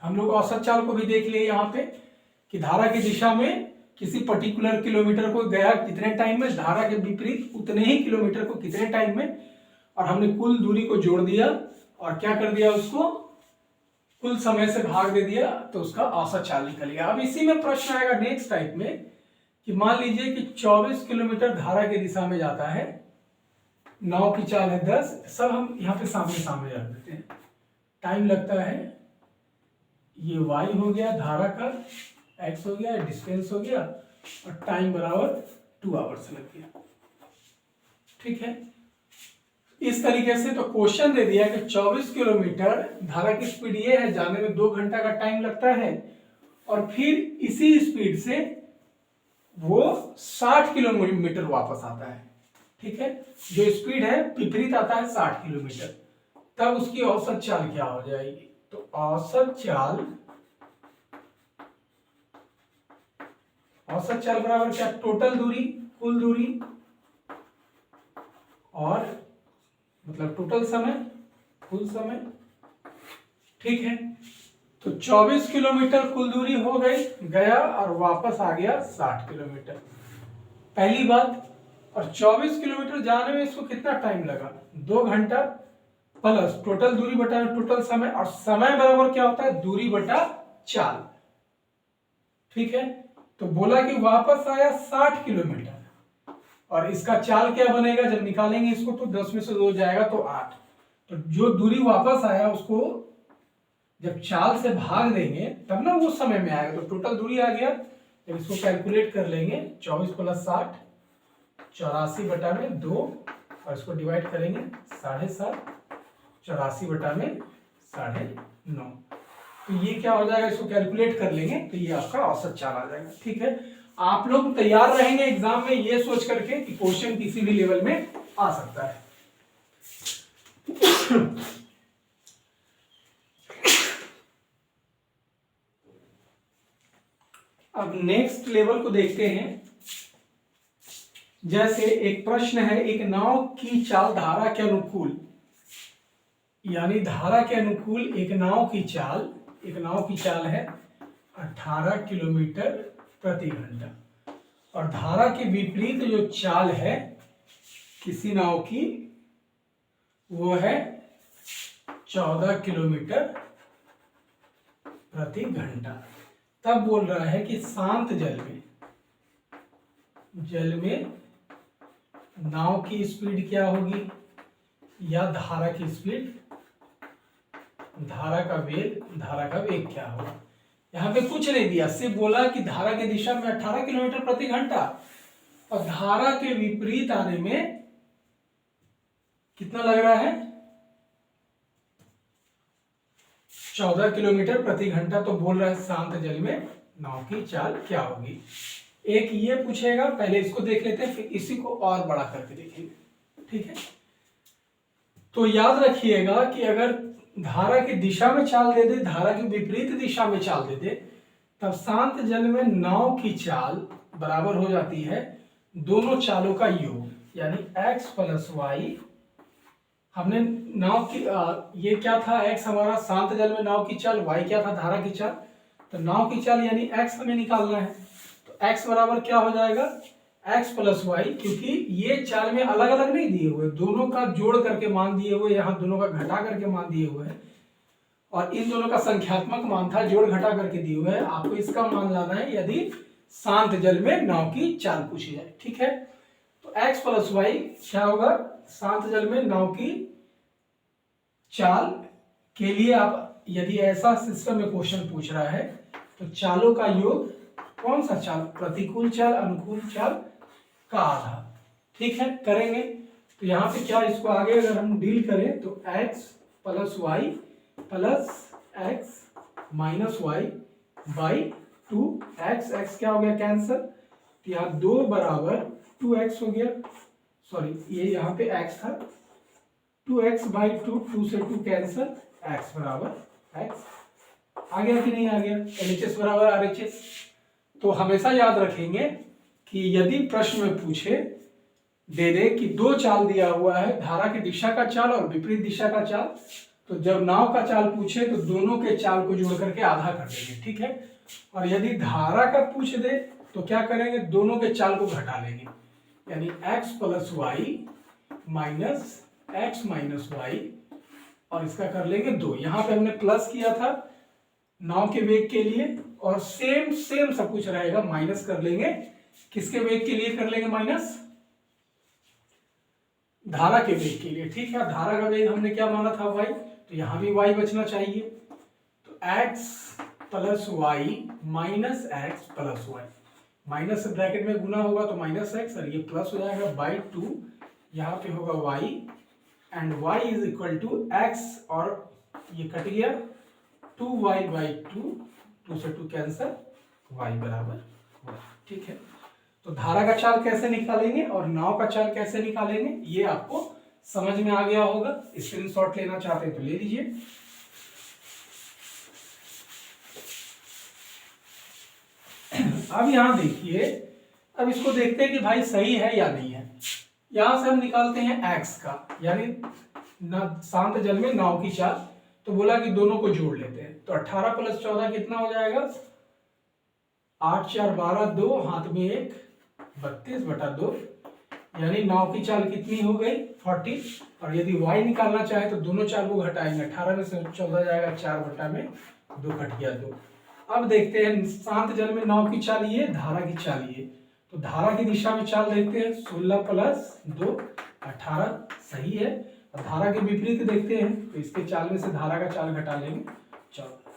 हम लोग औसत चाल को भी देख लिए यहाँ पे कि धारा की दिशा में किसी पर्टिकुलर किलोमीटर को गया कितने टाइम में, धारा के विपरीत उतने ही किलोमीटर को कितने टाइम में, और हमने कुल दूरी को जोड़ दिया और क्या कर दिया, उसको कुल समय से भाग दे दिया, तो उसका औसत चाल निकल गया। अब इसी में प्रश्न आएगा नेक्स्ट टाइप में कि मान लीजिए कि 24 किलोमीटर धारा की दिशा में जाता है, नाव की चाल है 10, सब हम यहाँ पे सामने रख देते हैं, टाइम लगता है, ये y हो गया धारा का, x हो गया, डिस्टेंस हो गया और टाइम बराबर 2 आवर्स लग गया। ठीक है, इस तरीके से तो क्वेश्चन दे दिया कि 24 किलोमीटर, धारा की स्पीड ये है, जाने में 2 घंटा का टाइम लगता है और फिर इसी स्पीड से वो 60 किलोमीटर वापस आता है। ठीक है, जो स्पीड है विपरीत आता है 60 किलोमीटर, तब उसकी औसत चाल क्या हो जाएगी? तो औसत चाल बराबर क्या? टोटल दूरी, कुल दूरी, और मतलब टोटल समय, कुल समय। ठीक है, तो 24 किलोमीटर कुल दूरी हो गई, गया और वापस आ गया 60 किलोमीटर, पहली बात। और 24 किलोमीटर जाने में इसको कितना टाइम लगा? 2 घंटा प्लस टोटल दूरी बटा टोटल समय, और समय बराबर क्या होता है? दूरी बटा चाल। ठीक है, तो बोला कि वापस आया 60 किलोमीटर, और इसका चाल क्या बनेगा? जब निकालेंगे इसको तो 10 में से 2 जाएगा तो 8। तो जो दूरी वापस आया उसको जब चाल से भाग देंगे तब ना वो समय में आएगा, तो टोटल दूरी आ गया। जब इसको कैलकुलेट कर लेंगे 24 प्लस 60, 84 बटा में 2, और इसको डिवाइड करेंगे 7.5, 84 बटा में 9.5। तो ये क्या हो जाएगा? इसको कैलकुलेट कर लेंगे तो ये आपका औसत चाल आ जाएगा। ठीक है, आप लोग तैयार रहेंगे एग्जाम में ये सोच करके कि क्वेश्चन किसी भी लेवल में आ सकता है। अब नेक्स्ट लेवल को देखते हैं। जैसे एक प्रश्न है, एक नाव की चाल धारा के अनुकूल, यानी धारा के अनुकूल एक नाव की चाल है 18 किलोमीटर प्रति घंटा, और धारा के विपरीत जो चाल है किसी नाव की वो है 14 किलोमीटर प्रति घंटा। तब बोल रहा है कि शांत जल में नाव की स्पीड क्या होगी, या धारा की स्पीड, धारा का वेग क्या होगा। यहां पे कुछ नहीं दिया, सिर्फ बोला कि धारा की दिशा में 18 किलोमीटर प्रति घंटा और धारा के विपरीत आने में कितना लग रहा है? 14 किलोमीटर प्रति घंटा। तो बोल रहा है शांत जल में नाव की चाल क्या होगी। एक ये पूछेगा, पहले इसको देख लेते हैं, फिर इसी को और बड़ा करके देखेंगे। ठीक है, तो याद रखिएगा कि अगर धारा की दिशा में चाल दे दे, धारा की विपरीत दिशा में चाल दे दे, तब शांत जल में नाव की चाल बराबर हो जाती है दोनों चालों का योग, यानी x प्लस वाई। हमने नाव की ये क्या था? x हमारा शांत जल में नाव की चाल, y क्या था? धारा की चाल। तो नाव की चाल यानी x हमें निकालना है, तो x बराबर क्या हो जाएगा? x प्लस वाई, क्योंकि ये चाल में अलग अलग नहीं दिए हुए, दोनों का जोड़ करके मान दिए हुए, यहाँ दोनों का घटा करके मान दिए हुए हैं, और इन दोनों का संख्यात्मक मान था, जोड़ घटा करके दिए हुए हैं। आपको इसका मान लाना है यदि शांत जल में नाव की चाल पूछी जाए। ठीक है, तो x प्लस वाई क्या होगा? शांत जल में नाव की चाल के लिए आप यदि ऐसा सिस्टम में क्वेश्चन पूछ रहा है तो चालों का योग, कौन सा चाल? प्रतिकूल चाल, अनुकूल चाल का आधा। ठीक है, करेंगे तो यहाँ पे क्या, इसको आगे अगर हम डील करें तो x plus y plus x minus y by 2, x क्या हो गया? कैंसल, तो यहाँ 2 बराबर 2x हो गया, सॉरी ये यहाँ पे x था, 2x बाई 2, 2 से 2 कैंसल, x बराबर x। आ गया कि नहीं आ गया? LHS बराबर RHS। तो हमेशा याद रखेंगे कि यदि प्रश्न में पूछे दे दे कि 2 चाल दिया हुआ है, धारा की दिशा का चाल और विपरीत दिशा का चाल, तो जब नाव का चाल पूछे तो दोनों के चाल को जोड़ करके आधा कर देंगे। ठीक है, और यदि धारा का पूछ दे तो क्या करेंगे? दोनों के चाल को घटा लेंगे, यानी x plus y minus x minus y, और इसका कर लेंगे 2। यहाँ पे हमने प्लस किया था नाव के वेग के लिए, और सेम सब कुछ रहेगा, माइनस कर लेंगे। किसके वेग के लिए कर लेंगे माइनस? धारा के वेग के लिए। ठीक है, धारा का वेग हमने क्या माना था? y, तो यहां भी y बचना चाहिए। तो x plus y minus x plus y, minus bracket में गुना होगा तो माइनस एक्स और ये प्लस हो जाएगा बाई 2, यहाँ पे होगा y and y is equal to x और ये कट गया 2y बाई 2 से 2 कैंसर, y बराबर 1। ठीक है, तो धारा का चाल कैसे निकालेंगे और नाव का चाल कैसे निकालेंगे ये आपको समझ में आ गया होगा। स्क्रीनशॉट लेना चाहते हैं तो ले लीजिए। अब यहां देखिए, अब इसको देखते हैं कि भाई सही है या नहीं है। यहां से हम निकालते हैं x का, यानी शांत जल में नाव की चाल, तो बोला कि दोनों को जोड़ लेते हैं। तो 18 प्लस 14 कितना हो जाएगा, 8 4 12 2 हाथ में 1 32/2, यानी नाव की चाल कितनी हो गई 40। और यदि y निकालना चाहे तो दोनों चाल को घटाएंगे, 18 में से 14 जाएगा 4/2 कट गया 2। अब देखते हैं शांत जल में नाव की चाल ये, धारा की चाल ये, तो धारा की दिशा में चाल देखते हैं 16 प्लस 2 18 सही है। और धारा के विपरीत देखते हैं तो इसके चाल में से धारा का चाल घटा लेंगे 14,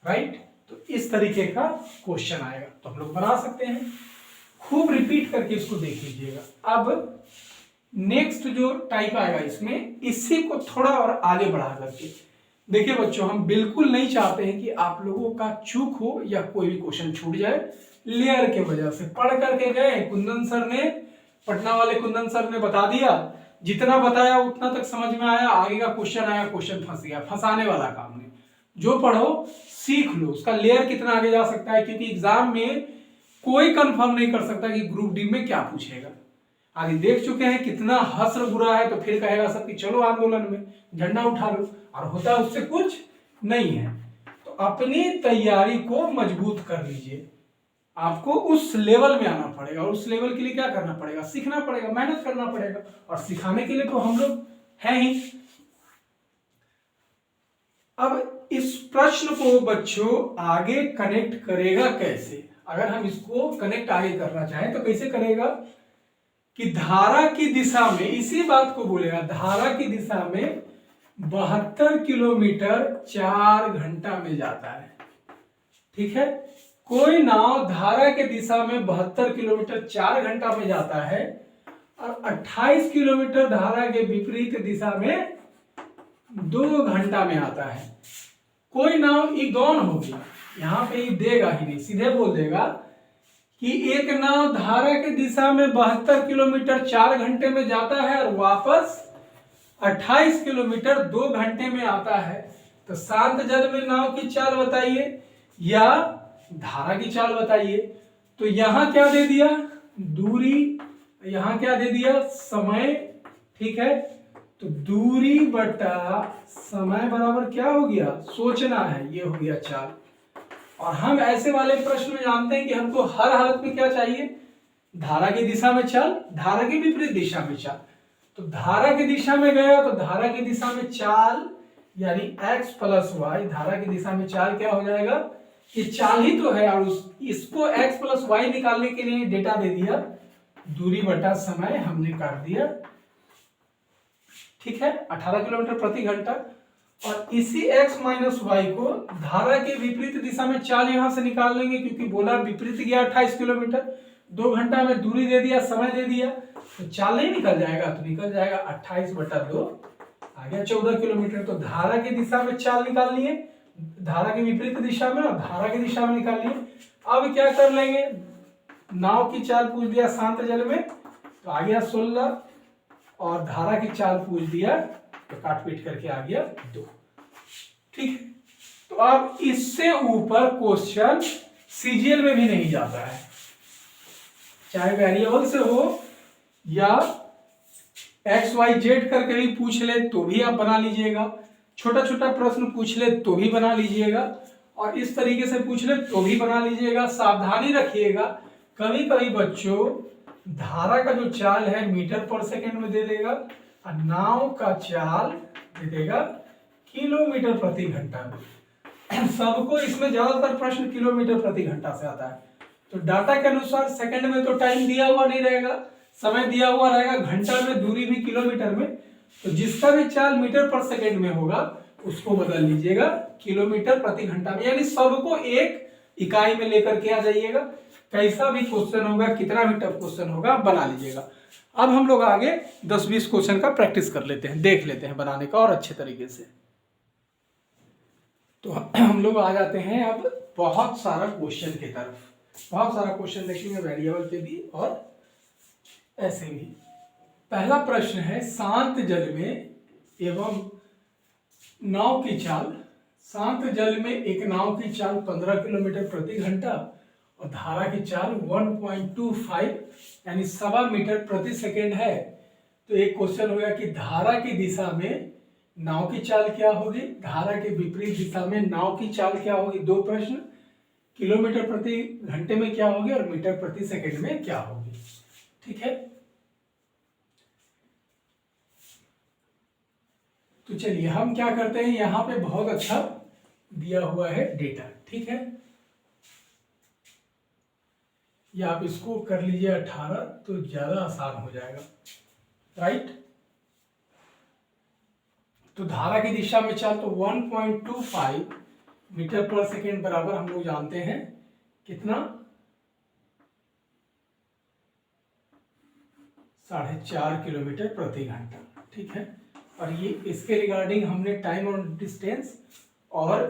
राइट। तो इस तरीके का क्वेश्चन आएगा, तो हम लोग बना सकते हैं। खूब रिपीट करके इसको देख लीजिएगा। अब नेक्स्ट जो टाइप आएगा इसमें, इसी को थोड़ा और आगे बढ़ा करके देखिए बच्चों, हम बिल्कुल नहीं चाहते हैं कि आप लोगों का चूक हो या कोई भी क्वेश्चन छूट जाए लेयर के वजह से। पढ़ करके गए, कुंदन सर ने, पटना वाले कुंदन सर ने बता दिया, जितना बताया उतना तक समझ में आया, आगे का क्वेश्चन आया, क्वेश्चन फंस गया। फंसाने वाला काम नहीं, जो पढ़ो सीख लो, उसका लेयर कितना आगे जा सकता है, क्योंकि एग्जाम में कोई कंफर्म नहीं कर सकता कि ग्रुप डी में क्या पूछेगा। आगे देख चुके हैं कितना हश्र बुरा है, तो फिर कहेगा सब कि चलो आंदोलन में झंडा उठा लो, और होता उससे कुछ नहीं है। तो अपनी तैयारी को मजबूत कर लीजिए, आपको उस लेवल में आना पड़ेगा, और उस लेवल के लिए क्या करना पड़ेगा, सीखना पड़ेगा, मेहनत करना पड़ेगा, और सिखाने के लिए तो हम लोग हैं ही। अब इस प्रश्न को बच्चों आगे कनेक्ट करेगा कैसे, अगर हम इसको कनेक्ट आगे करना चाहें तो कैसे करेगा कि धारा की दिशा में, इसी बात को बोलेगा, धारा की दिशा में 72 किलोमीटर 4 घंटा में जाता है। ठीक है, कोई नाव धारा के दिशा में 72 किलोमीटर 4 घंटा में जाता है और 28 किलोमीटर धारा के विपरीत दिशा में 2 घंटा में आता है। कोई नाव इगॉन होगी, यहां पे ये देगा ही नहीं, सीधे बोल देगा कि एक नाव धारा के दिशा में 72 किलोमीटर 4 घंटे में जाता है और वापस 28 किलोमीटर 2 घंटे में आता है। तो शांत जल में नाव की चाल बताइए या धारा की चाल बताइए। तो यहां क्या दे दिया, दूरी, यहां क्या दे दिया, समय। ठीक है, तो दूरी बटा समय बराबर क्या हो गया, सोचना है, ये हो गया चाल। और हम ऐसे वाले प्रश्न में जानते हैं कि हमको हर हालत में क्या चाहिए, धारा की दिशा में चाल, धारा की विपरीत दिशा में चाल। तो धारा की दिशा में गया तो धारा की दिशा में चाल यानी x प्लस वाई, धारा की दिशा में चाल क्या हो जाएगा, ये चाल ही तो है, और इसको x प्लस वाई निकालने के लिए डेटा दे दिया, दूरी बटा समय हमने काट दिया। ठीक है, 18 किलोमीटर प्रति घंटा। और इसी x माइनस वाई को धारा के विपरीत दिशा में चाल यहां से निकाल लेंगे, क्योंकि बोला विपरीत गया 28 किलोमीटर, 2 घंटा में दूरी दे दिया, समय दे दिया, तो चाल नहीं निकल जाएगा, तो निकल जाएगा 28/2 आ गया 14 किलोमीटर। तो धारा की दिशा में चाल निकाल लिए, धारा के विपरीत दिशा में और धारा की दिशा में निकाल लिए। अब क्या कर लेंगे, नाव की चाल पूछ दिया शांत जल में, तो आ गया 16, और धारा की चाल पूछ दिया तो काट पीट करके आ गया 2। ठीक है, तो अब इससे ऊपर क्वेश्चन सीजीएल में भी नहीं जाता है, चाहे वेरिएबल से हो या एक्स वाई जेड करके भी पूछ ले तो भी आप बना लीजिएगा, छोटा छोटा प्रश्न पूछ ले तो भी बना लीजिएगा, और इस तरीके से पूछ ले तो भी बना लीजिएगा। सावधानी रखिएगा, कभी कभी बच्चों धारा का जो चाल है मीटर पर सेकंड में दे देगा और नाव का चाल दे देगा किलोमीटर प्रति घंटा में। सबको इसमें ज्यादातर प्रश्न किलोमीटर प्रति घंटा से आता है, तो डाटा के अनुसार सेकंड में तो टाइम दिया हुआ नहीं रहेगा, समय दिया हुआ रहेगा, घंटा में, दूरी भी किलोमीटर में। तो जिसका भी चाल मीटर पर सेकंड में होगा उसको बदल लीजिएगा किलोमीटर प्रति घंटा में, यानी सबको एक इकाई में लेकर के आ जाइएगा। कैसा भी क्वेश्चन होगा, कितना भी टफ क्वेश्चन होगा, आप बना लीजिएगा। अब हम लोग आगे 10-20 क्वेश्चन का प्रैक्टिस कर लेते हैं, देख लेते हैं बनाने का और अच्छे तरीके से। तो हम लोग आ जाते हैं अब बहुत सारा क्वेश्चन की तरफ। बहुत सारा क्वेश्चन देखेंगे वेरिएबल पे भी और ऐसे भी। पहला प्रश्न है, शांत जल में एवं नाव की चाल। शांत जल में एक नाव की चाल 15 किलोमीटर प्रति घंटा और धारा की चाल 1.25 यानी 1.25 मीटर प्रति सेकेंड है। तो एक क्वेश्चन हो गया कि धारा की दिशा में नाव की चाल क्या होगी, धारा के विपरीत दिशा में नाव की चाल क्या होगी। दो प्रश्न, किलोमीटर प्रति घंटे में क्या होगी और मीटर प्रति सेकेंड में क्या होगी। ठीक है, तो चलिए हम क्या करते हैं, यहाँ पे बहुत अच्छा दिया हुआ है डेटा। ठीक है, या आप इसको कर लीजिए 18 तो ज्यादा आसान हो जाएगा। राइट, तो धारा की दिशा में चाल तो 1.25 मीटर पर सेकेंड बराबर हम लोग जानते हैं कितना, 4.5 किलोमीटर प्रति घंटा। ठीक है, और ये इसके रिगार्डिंग हमने टाइम और डिस्टेंस और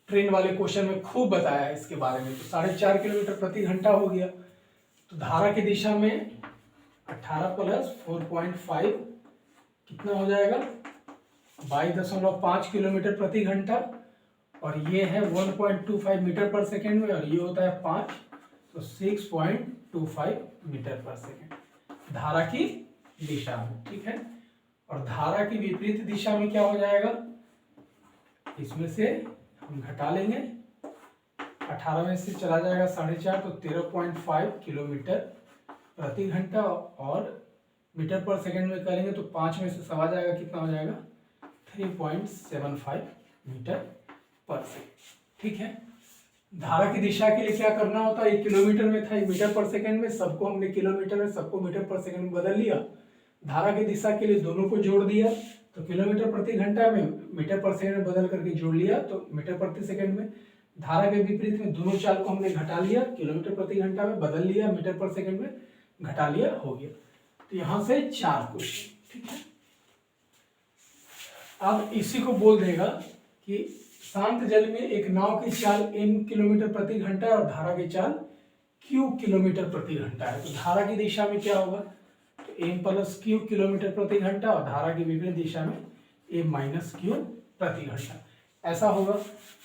ट्रेन वाले क्वेश्चन में खूब बताया है इसके बारे में। तो 4.5 किलोमीटर प्रति घंटा हो गया। तो धारा की दिशा में 18 प्लस 4.5 कितना हो जाएगा, 22.5 किलोमीटर प्रति घंटा, और ये है 1.25 मीटर पर सेकेंड में, और ये होता है 5, तो 6.25 मीटर पर सेकेंड धारा की दिशा में। ठीक है, और धारा की विपरीत दिशा में क्या हो जाएगा, इसमें से हम घटा लेंगे, 18 में से चला जाएगा 4.5, तो 13.5 किलोमीटर प्रति घंटा, और मीटर पर सेकेंड में करेंगे तो 5 में से सवा जाएगा, कितना हो जाएगा 3.75 मीटर पर सेकेंड। ठीक है, धारा की दिशा के लिए क्या करना होता है, ये किलोमीटर में था, ये मीटर पर सेकेंड में, सबको हमने किलोमीटर में, सबको मीटर पर सेकेंड में बदल लिया। धारा की दिशा के लिए दोनों को जोड़ दिया, तो किलोमीटर प्रति घंटा में मीटर पर सेकेंड में बदल करके जोड़ लिया, तो मीटर प्रति सेकेंड में। धारा के विपरीत में दोनों चाल को हमने घटा लिया, किलोमीटर प्रति घंटा में बदल लिया, मीटर पर सेकेंड में घटा लिया, हो गया। तो यहां से 4 क्वेश्चन। ठीक है, अब इसी को बोल देगा कि शांत जल में एक नाव की चाल m किलोमीटर प्रति घंटा और धारा की चाल q किलोमीटर प्रति घंटा है। तो धारा की दिशा में क्या होगा, तो m प्लस q किलोमीटर प्रति घंटा, और धारा की विपरीत दिशा में m माइनस q प्रति घंटा, ऐसा होगा।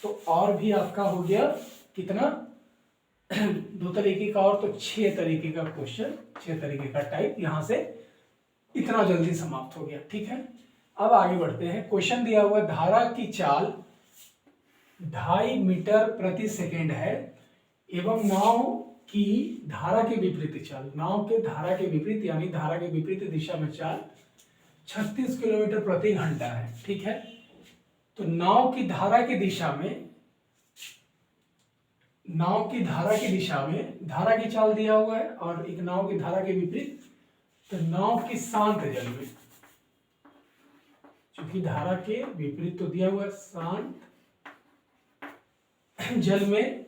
तो और भी आपका हो गया कितना, 2 तरीके का, और तो 6 तरीके का क्वेश्चन, 6 तरीके का टाइप यहां से इतना जल्दी समाप्त हो गया। ठीक है, अब आगे बढ़ते हैं। क्वेश्चन दिया हुआ धारा की चाल 2.5 मीटर प्रति सेकेंड है एवं नाव की धारा के विपरीत चाल, नाव के धारा के विपरीत यानी धारा के विपरीत दिशा में चाल 36 किलोमीटर प्रति घंटा है। ठीक है, तो नाव की धारा की दिशा में, नाव की धारा की दिशा में धारा की चाल दिया हुआ है, और एक नाव की धारा के विपरीत, तो नाव की शांत जल में, क्योंकि धारा के विपरीत तो दिया हुआ है, शांत जल में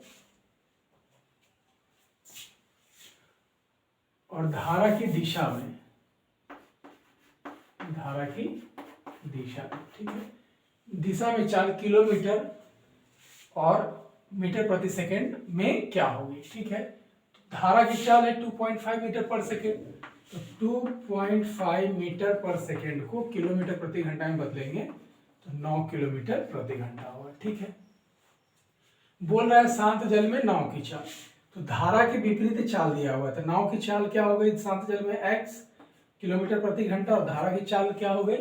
और धारा की दिशा में, धारा की दिशा में। ठीक है, दिशा में चाल किलोमीटर और मीटर प्रति सेकेंड में क्या होगी। ठीक है, तो धारा की चाल है 2.5 मीटर पर सेकेंड, तो 2.5 मीटर पर सेकेंड को किलोमीटर प्रति घंटा में बदलेंगे तो 9 किलोमीटर प्रति घंटा होगा। ठीक है, बोल रहा है शांत जल में नाव की चाल, तो धारा के विपरीत चाल दिया हुआ है, तो नाव की चाल क्या हो गई शांत जल में, x किलोमीटर प्रति घंटा, और धारा की चाल क्या हो गई,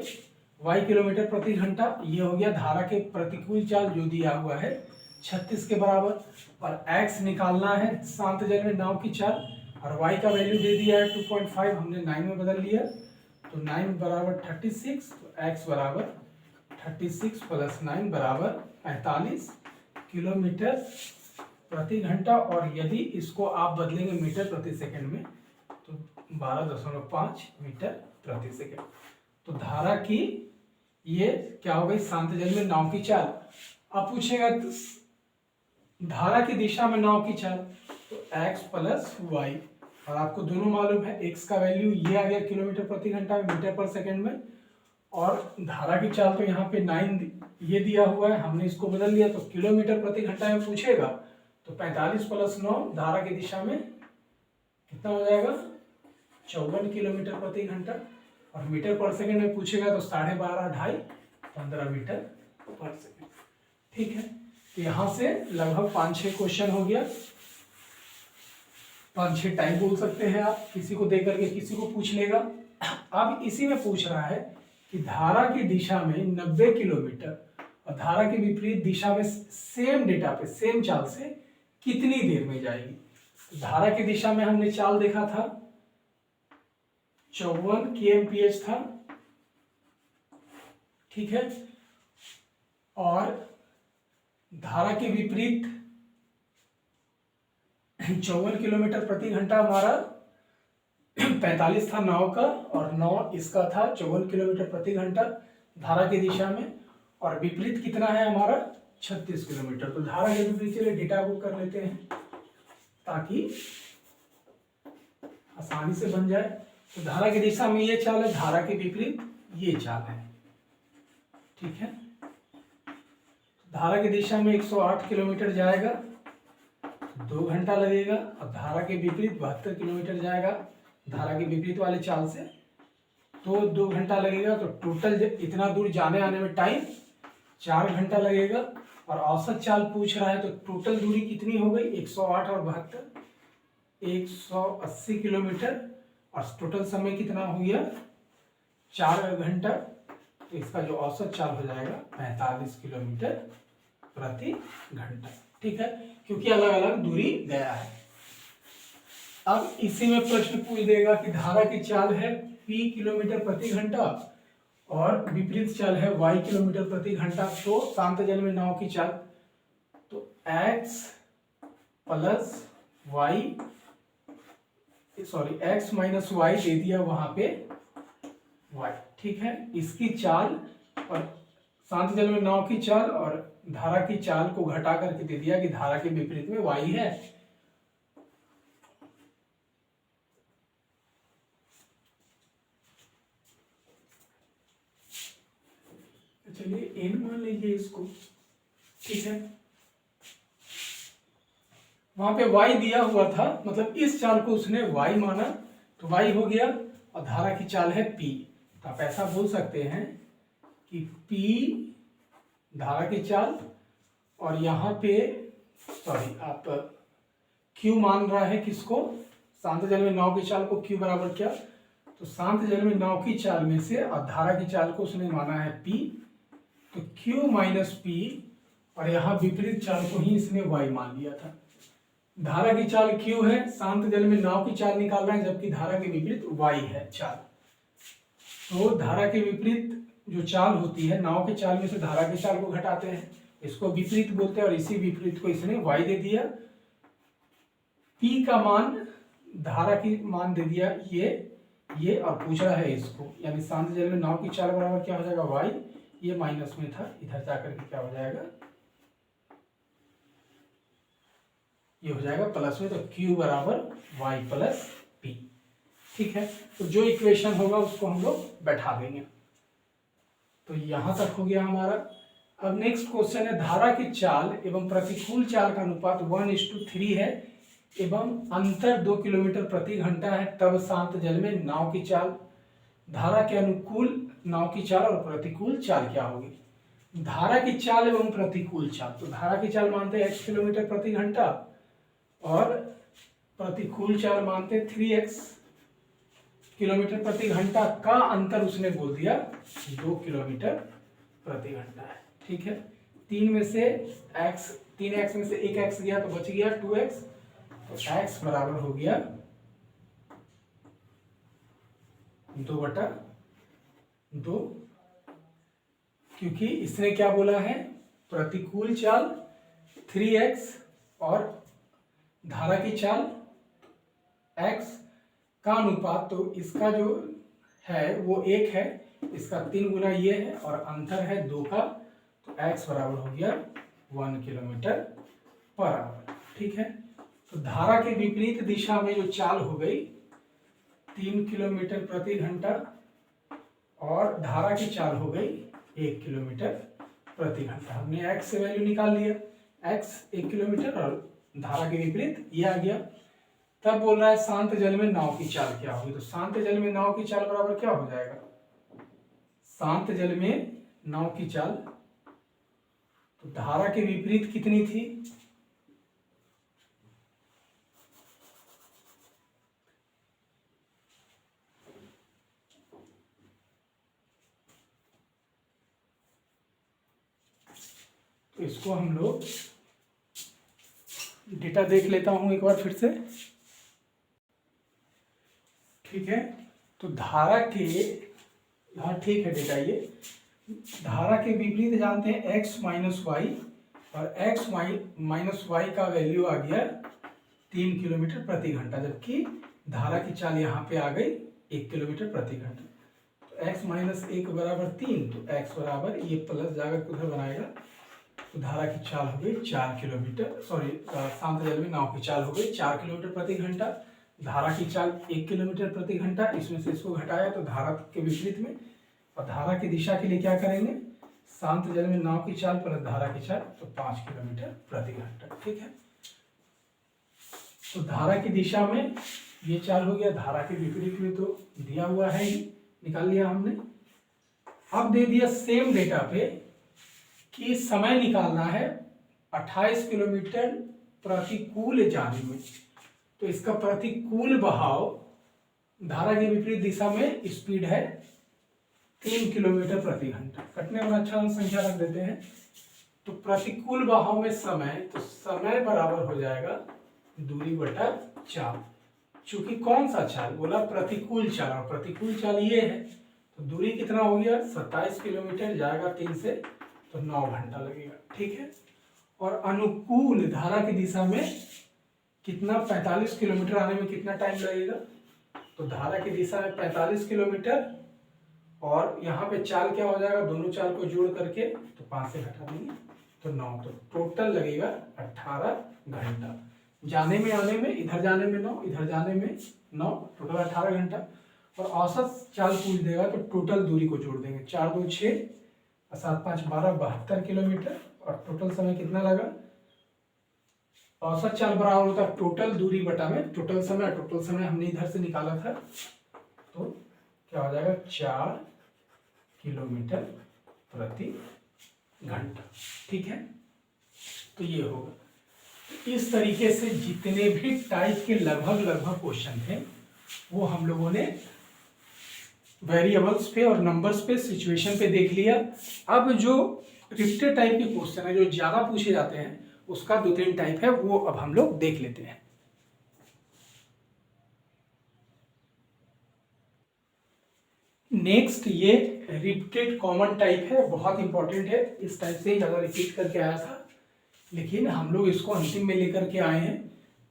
y किलोमीटर प्रति घंटा। ये हो गया धारा के प्रतिकूल चाल जो दिया हुआ है 36 के बराबर, और x निकालना है शांत जल में नाव की चाल, और y का वैल्यू दे दिया है 2.5, हमने 9 में बदल लिया, तो 9 बराबर 36, तो x बराबर 36 प्लस 9 बराबर 45 किलोमीटर प्रति घंटा, और यदि इसको आप बदलेंगे मीटर प्रति सेकंड में तो 12.5 मीटर प्रति सेकंड। तो धारा की ये क्या हो गई, शांत जल में नाव की चाल। अब पूछेगा धारा की दिशा में नाव की चाल, तो x प्लस वाई, और आपको दोनों मालूम है x का वैल्यू ये आ गया किलोमीटर प्रति घंटा में, मीटर पर सेकंड में, और धारा की चाल तो यहाँ पे 9 ये दिया हुआ है, हमने इसको बदल लिया, तो किलोमीटर प्रति घंटा में पूछेगा तो 45 प्लस 9 धारा की दिशा में कितना हो जाएगा, 54 किलोमीटर प्रति घंटा, और मीटर पर सेकंड में पूछेगा तो 12.5 ढाई 15 मीटर पर सेकंड। ठीक है, तो यहाँ से लगभग 5-6 क्वेश्चन हो गया, 5-6 टाइप बोल सकते हैं आप, किसी को दे करके किसी को पूछ लेगा। अब इसी में पूछ रहा है कि धारा की दिशा में 90 किलोमीटर और धारा की विपरीत दिशा में सेम डेटा पे सेम चाल से कितनी देर में जाएगी। तो धारा की दिशा में हमने चाल देखा था 54 kmph था, ठीक है, और धारा के विपरीत 54 किलोमीटर प्रति घंटा हमारा 45 था नाव का, और 9 इसका था 54 किलोमीटर प्रति घंटा धारा की दिशा में, और विपरीत कितना है हमारा 36 किलोमीटर। तो धारा के विपरीत चलिए डेटा को कर लेते हैं ताकि आसानी से बन जाए। तो धारा की दिशा में ये चाल है, धारा के विपरीत ये चाल है, ठीक है। धारा की दिशा में 108 किलोमीटर जाएगा, 2 घंटा लगेगा, और धारा के विपरीत 72 किलोमीटर जाएगा धारा के विपरीत वाले चाल से, तो 2 घंटा लगेगा। तो टोटल इतना दूर जाने आने में टाइम 4 घंटा लगेगा, और औसत चाल पूछ रहा है तो टोटल दूरी कितनी हो गई, 108 और 72 180 किलोमीटर, और टोटल समय कितना हो गया 4 घंटा। तो इसका जो औसत चाल हो जाएगा 45 किलोमीटर प्रति घंटा, ठीक है, क्योंकि अलग अलग दूरी गया है। अब इसी में प्रश्न पूछ देगा कि धारा की चाल है p किलोमीटर प्रति घंटा और विपरीत चाल है y किलोमीटर प्रति घंटा, तो शांत जल में नाव की चाल, तो x plus y sorry x minus why they दिया वहां पे y, ठीक है। इसकी चाल और शांत जल में नाव की चाल और धारा की चाल को घटा करके दे दिया कि धारा के विपरीत में y है। चलिए n मान लीजिए इसको, ठीक है। वहां पे y दिया हुआ था, मतलब इस चाल को उसने y माना, तो y हो गया, और धारा की चाल है p, तो आप ऐसा बोल सकते हैं कि p धारा की चाल, और यहाँ पे सॉरी आप q मान रहा है किसको, शांत जल में नाव की चाल को, q बराबर क्या, तो शांत जल में नाव की चाल में से और धारा की चाल को उसने माना है p, तो q माइनस p, और यहाँ विपरीत चाल को ही इसने y मान लिया था। धारा की चाल q है, शांत जल में नाव की चाल निकाल रहे हैं, जबकि धारा के विपरीत y है चाल। तो धारा के विपरीत जो चाल होती है, नाव की चाल में से धारा की चाल को घटाते हैं, इसको विपरीत बोलते हैं, और इसी विपरीत को इसने y दे दिया। p का मान धारा की मान दे दिया ये, और पूछ रहा है इसको, यानी शांत जल में नाव की चाल बराबर क्या हो जाएगा y, ये माइनस में था, इधर जाकर के क्या हो जाएगा, ये हो जाएगा प्लस में, तो q बराबर y प्लस p, ठीक है। तो जो इक्वेशन होगा उसको हम लोग बैठा देंगे। तो यहां तक हो गया हमारा। अब नेक्स्ट क्वेश्चन है, धारा की चाल एवं प्रतिकूल चाल का अनुपात 1:3 है एवं अंतर 2 किलोमीटर प्रति घंटा है, तब शांत जल में नाव की चाल, धारा के अनुकूल नाव की चाल और प्रतिकूल चाल क्या होगी। धारा की चाल एवं प्रतिकूल चाल, तो धारा की चाल मानते हैं x किलोमीटर प्रति घंटा, और प्रतिकूल चाल मानते 3x किलोमीटर प्रति घंटा का अंतर उसने बोल दिया 2 किलोमीटर प्रति घंटा है, ठीक है। 3 में से x में से 1x गया तो बच गया 2x, तो x बराबर हो गया 2/2, क्योंकि इसने क्या बोला है, प्रतिकूल चाल 3x और धारा की चाल x का अनुपात, तो इसका जो है वो 1 है, इसका 3 गुना ये है और अंतर है 2 का, तो x बराबर हो गया 1 किलोमीटर पर आवर। ठीक है, तो धारा के विपरीत दिशा में जो चाल हो गई 3 किलोमीटर प्रति घंटा और धारा की चाल हो गई 1 किलोमीटर प्रति घंटा। हमने x से वैल्यू निकाल लिया, x 1 किलोमीटर और धारा के विपरीत ये आ गया। तब बोल रहा है शांत जल में नाव की चाल क्या होगी, तो शांत जल में नाव की चाल बराबर क्या हो जाएगा, शांत जल में नाव की चाल, तो धारा के विपरीत कितनी थी, तो इसको हम लोग डेटा देख लेता हूं एक बार फिर से। ठीक है, तो धारा के, हाँ ठीक है डेटा, ये धारा के विपरीत जानते हैं x माइनस वाई, और x माइनस वाई का वैल्यू आ गया 3 किलोमीटर प्रति घंटा, जबकि धारा की चाल यहाँ पे आ गई 1 किलोमीटर प्रति घंटा। तो x माइनस 1 बराबर 3, तो x बराबर ये प्लस जाकर उधर बनाएगा, तो धारा की चाल हो गई 4 किलोमीटर, सॉरी शांत जल में नाव की चाल हो गई 4 किलोमीटर प्रति घंटा, धारा की चाल 1 किलोमीटर प्रति घंटा, इसमें से इसको घटाया तो धारा के विपरीत में, और धारा की दिशा के लिए क्या करेंगे, शांत जल में नाव की चाल प्लस धारा की चाल, तो 5 किलोमीटर प्रति घंटा। ठीक है, तो धारा की दिशा में ये चाल हो गया, धारा के विपरीत में तो दिया हुआ है ही, निकाल लिया हमने। अब दे दिया सेम डेटा पे कि समय निकालना है 28 किलोमीटर प्रतिकूल जाने में, तो इसका प्रतिकूल बहाव धारा के विपरीत दिशा में स्पीड है 3 किलोमीटर प्रति घंटा। कटने वाला अच्छा संख्या रख देते हैं, तो प्रतिकूल बहाव में समय, तो समय बराबर हो जाएगा दूरी बटा चाल। चूंकि कौन सा चाल बोला, प्रतिकूल चाल, और प्रतिकूल चाल ये है, तो दूरी कितना हो गया 27 किलोमीटर, जाएगा 3 से, तो 9 घंटा लगेगा। ठीक है, और अनुकूल धारा की दिशा में कितना, 45 किलोमीटर आने में कितना टाइम लगेगा, तो धारा की दिशा में 45 किलोमीटर, और यहाँ पे चाल क्या हो जाएगा, दोनों चाल को जोड़ करके तो 5 से घटा देंगे तो 9, तो टोटल लगेगा 18 घंटा। जाने में आने में, इधर जाने में 9, इधर जाने में 9, टोटल 18 घंटा। और औसत चाल पूछ देगा तो टोटल दूरी को जोड़ देंगे, 4 2 6 और 7 5 12, 72 किलोमीटर, और टोटल समय कितना लगा, औसत चाल बराबर होता है टोटल दूरी बटा में टोटल समय, टोटल समय हमने इधर से निकाला था, तो क्या हो जाएगा 4 किलोमीटर प्रति घंटा। ठीक है, तो ये होगा। इस तरीके से जितने भी टाइप के लगभग क्वेश्चन थे वो हम लोगों ने वेरिएबल्स पे और नंबर्स पे, सिचुएशन पे देख लिया। अब जो रिपीटेड टाइप के क्वेश्चन है जो ज्यादा पूछे जाते हैं, उसका 2-3 टाइप है, वो अब हम लोग देख लेते हैं। नेक्स्ट ये रिपीटेड कॉमन टाइप है, बहुत इंपॉर्टेंट है, इस टाइप से ज्यादा रिपीट करके आया था, लेकिन हम लोग इसको अंतिम में लेकर के आए हैं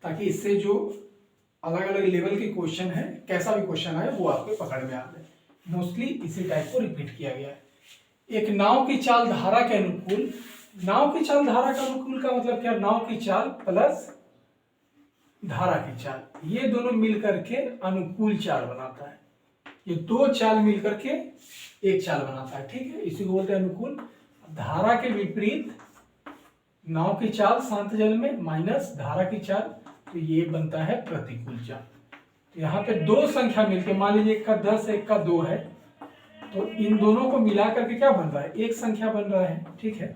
ताकि इससे जो अलग अलग लेवल के क्वेश्चन है, कैसा भी क्वेश्चन आए वो आपके पकड़ में आ जाए। मोस्टली इसी टाइप को रिपीट किया गया है। एक नाव की चाल धारा के अनुकूल, नाव की चाल धारा के अनुकूल का मतलब क्या, नाव की चाल प्लस धारा की चाल, ये दोनों मिल करके अनुकूल चाल बनाता है। ये 2 चाल मिल करके एक चाल बनाता है। ठीक है, इसी को बोलते हैं अनुकूल। धारा के विपरीत नाव की चाल शांत जल में माइनस धारा की चाल, तो ये बनता है प्रतिकूल चाल। तो यहाँ पे 2 संख्या मिलके, मान लीजिए 1 का 10 1 का 2 है, तो इन दोनों को मिला करके क्या बन रहा है, एक संख्या बन रहा है। ठीक है,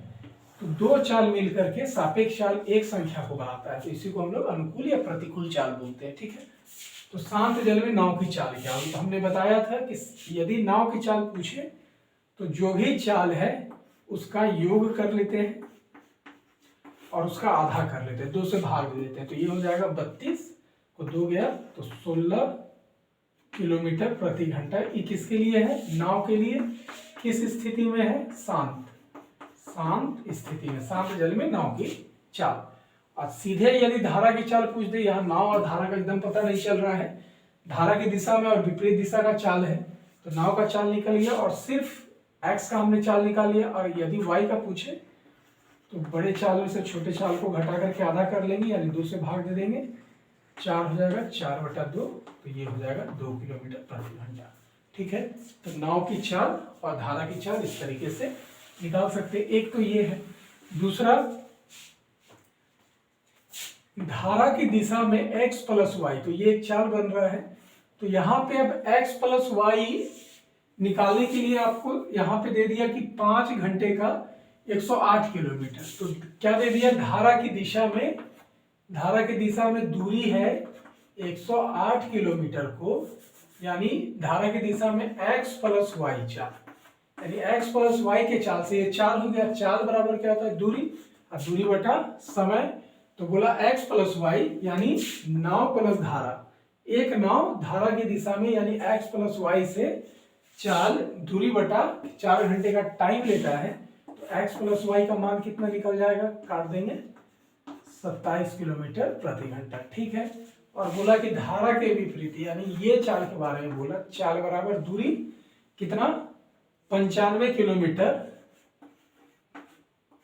तो 2 चाल मिल करके सापेक्ष चाल एक संख्या को बनाता है, तो इसी को हम लोग अनुकूल या प्रतिकूल चाल बोलते हैं। ठीक है, तो शांत जल में नाव की चाल क्या होगी, तो हमने बताया था कि यदि नाव की चाल पूछे तो जो भी चाल है उसका योग कर लेते हैं और उसका आधा कर लेते हैं, 2 से भाग दे देते हैं, तो ये हो जाएगा 32 को 2 गया तो 16 किलोमीटर प्रति घंटा। ये किसके लिए है, नाव के लिए। किस स्थिति में है, शांत स्थिति में, शांत जल में नाव की चाल। और सीधे यदि धारा की चाल पूछ दे, यहाँ नाव और धारा का एकदम पता नहीं चल रहा है, धारा की दिशा में और विपरीत दिशा का चाल है, तो नाव का चाल निकल गया और सिर्फ एक्स का हमने चाल निकाल लिया। और यदि वाई का पूछे तो बड़े चाल में से छोटे चाल को घटा करके आधा कर लेंगे, यानी 2 से भाग दे देंगे, 4 हो जाएगा, 4/2, तो ये हो जाएगा 2 किलोमीटर प्रति घंटा। ठीक है, तो नाव की चाल और धारा की चाल इस तरीके से निकाल सकते हैं। एक तो ये है। दूसरा, धारा की दिशा में x प्लस वाई, तो ये एक चाल बन रहा है। तो यहाँ पे अब x प्लस वाई निकालने के लिए आपको यहाँ पे दे दिया कि 5 घंटे का 108 किलोमीटर। तो क्या दे दिया, धारा की दिशा में दूरी है 108 किलोमीटर को, यानी धारा की दिशा में x प्लस वाई चाल, यानी x प्लस वाई के चाल से ये चाल हो गया। चाल बराबर क्या होता है, दूरी, और दूरी बटा समय। तो बोला x प्लस वाई यानी नाव प्लस धारा। एक नाव धारा की दिशा में यानी x प्लस वाई से चाल दूरी बटा 4 घंटे का टाइम लेता है। तो x प्लस वाई का मान कितना निकल जाएगा, काट देंगे, 27 किलोमीटर प्रति घंटा। ठीक है, और बोला कि धारा के विपरीत यानी ये चाल के बारे में बोला, चाल बराबर दूरी कितना, 95 किलोमीटर।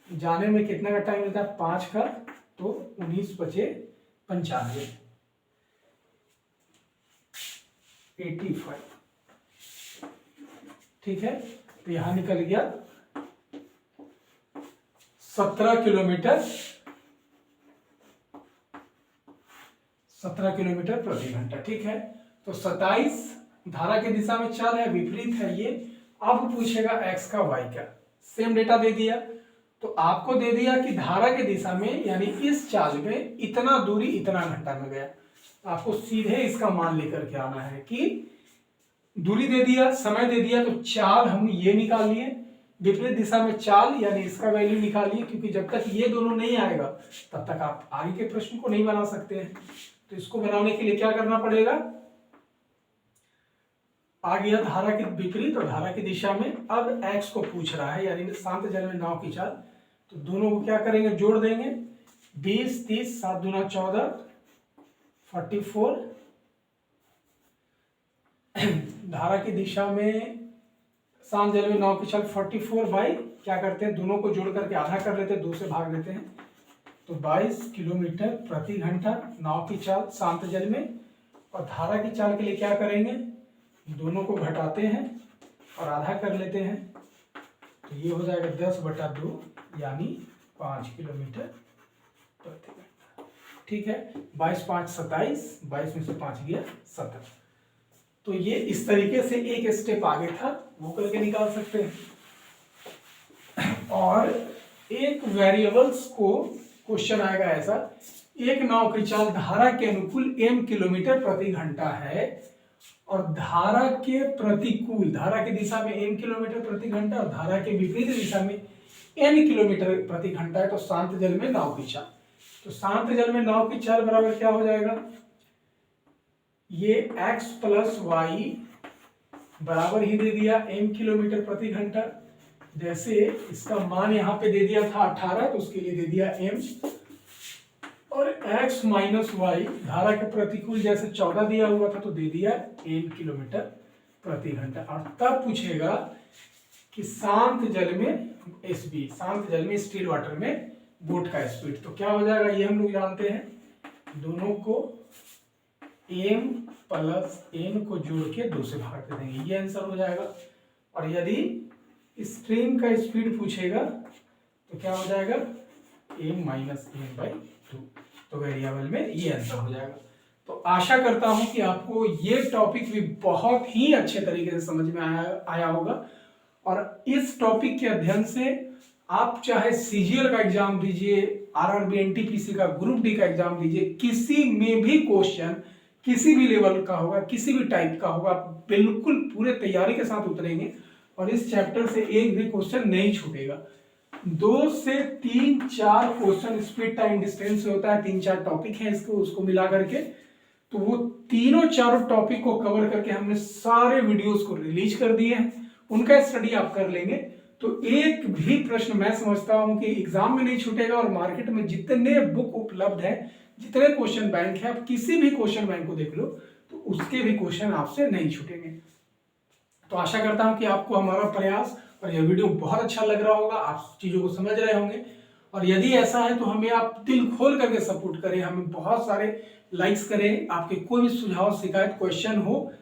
जाने में कितना का टाइम लेता है, 5 का, तो 19 बचे 95, 85। ठीक है, तो यहां निकल गया 17 किलोमीटर, 17 किलोमीटर प्रति घंटा। ठीक है, तो 27 धारा की दिशा में चाल है, विपरीत है ये। अब पूछेगा x का y का, सेम डेटा दे दिया। तो आपको दे दिया कि धारा की दिशा में यानी इस चाल में इतना दूरी इतना घंटा में गया। आपको सीधे इसका मान लेकर के आना है कि दूरी दे दिया, समय दे दिया, तो चाल हम ये निकाल लिए, विपरीत दिशा में चाल यानी इसका वैल्यू निकालिए, क्योंकि जब तक ये दोनों नहीं आएगा तब तक आप आगे के प्रश्न को नहीं बना सकते हैं। तो इसको बनाने के लिए क्या करना पड़ेगा, आ गया धारा के विपरीत और धारा की दिशा में। अब x को पूछ रहा है यानी शांत जल में नाव की चाल, तो दोनों को क्या करेंगे, जोड़ देंगे, 20, 30, 7 दूना 14, 44। धारा की दिशा में शांत जल में नाव की चाल 44 बाई क्या करते हैं, दोनों को जोड़ करके आधा कर लेते हैं, 2 से भाग देते हैं, तो 22 किलोमीटर प्रति घंटा नाव की चाल शांत जल में। और धारा की चाल के लिए क्या करेंगे, दोनों को घटाते हैं और आधा कर लेते हैं, तो ये हो जाएगा 10/2 यानी 5 किलोमीटर प्रति घंटा। ठीक है, 22 5 27, 22 में से 5 गया 17। तो ये इस तरीके से एक स्टेप आगे था, वो करके निकाल सकते हैं। और एक वेरिएबल्स को क्वेश्चन आएगा ऐसा, एक नाव की चाल धारा के अनुकूल m किलोमीटर प्रति घंटा है और धारा के प्रतिकूल, धारा की दिशा में m किलोमीटर प्रति घंटा और धारा के विपरीत दिशा में n किलोमीटर प्रति घंटा है। तो शांत जल में नाव की चाल, तो शांत जल में नाव की चाल बराबर क्या हो जाएगा, ये x प्लस वाई बराबर ही दे दिया m किलोमीटर प्रति घंटा। जैसे इसका मान यहाँ पे दे दिया था 18, तो उसके लिए दे दिया m, और x माइनस वाई धारा के प्रतिकूल जैसे 14 दिया हुआ था तो दे दिया m किलोमीटर प्रति घंटा। और तब पूछेगा कि शांत जल में SB, शांत जल में स्टिल वाटर में बोट का स्पीड, तो क्या हो जाएगा, ये हम लोग जानते हैं, दोनों को m प्लस n को जोड़ के 2 से भाग दे देंगे, ये आंसर हो जाएगा। और यदि स्ट्रीम का स्पीड पूछेगा तो क्या हो जाएगा, m माइनस n/2, तो वेरिएबल में ये आंसर हो जाएगा। तो आशा करता हूं कि आपको ये टॉपिक भी बहुत ही अच्छे तरीके से समझ में आया होगा। और इस टॉपिक के अध्ययन से आप चाहे CGL का एग्जाम दीजिए, RRB NTPC का ग्रुप D का एग्जाम दीजिए, किसी में भी क्वेश्चन किसी भी लेवल का होगा, किसी भी टाइप का होगा, बिल्कुल पूरे तैयारी के साथ उतरेंगे और इस चैप्टर से एक भी क्वेश्चन नहीं छूटेगा। 2 से 3-4 क्वेश्चन स्पीड टाइम डिस्टेंस से होता है, 3-4 टॉपिक हैं इसको उसको मिला करके, तो वो तीनों चारों टॉपिक को कवर करके हमने सारे वीडियोस को रिलीज कर दिए हैं, उनका स्टडी आप कर लेंगे तो एक भी प्रश्न मैं समझता हूं कि एग्जाम में नहीं छूटेगा। और मार्केट में जितने बुक उपलब्ध है, जितने क्वेश्चन बैंक है, आप किसी भी क्वेश्चन बैंक को देख लो तो उसके भी क्वेश्चन आपसे नहीं छूटेंगे। तो आशा करता हूँ कि आपको हमारा प्रयास और यह वीडियो बहुत अच्छा लग रहा होगा, आप चीज़ों को समझ रहे होंगे। और यदि ऐसा है तो हमें आप दिल खोल करके सपोर्ट करें, हमें बहुत सारे लाइक्स करें। आपके कोई भी सुझाव, शिकायत, क्वेश्चन हो,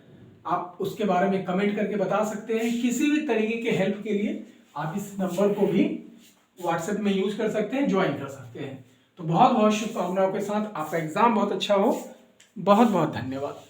आप उसके बारे में कमेंट करके बता सकते हैं। किसी भी तरीके के हेल्प के लिए आप इस नंबर को भी व्हाट्सएप में यूज कर सकते हैं, ज्वाइन कर सकते हैं। तो बहुत बहुत शुभकामनाओं के साथ आपका एग्जाम बहुत अच्छा हो। बहुत बहुत धन्यवाद।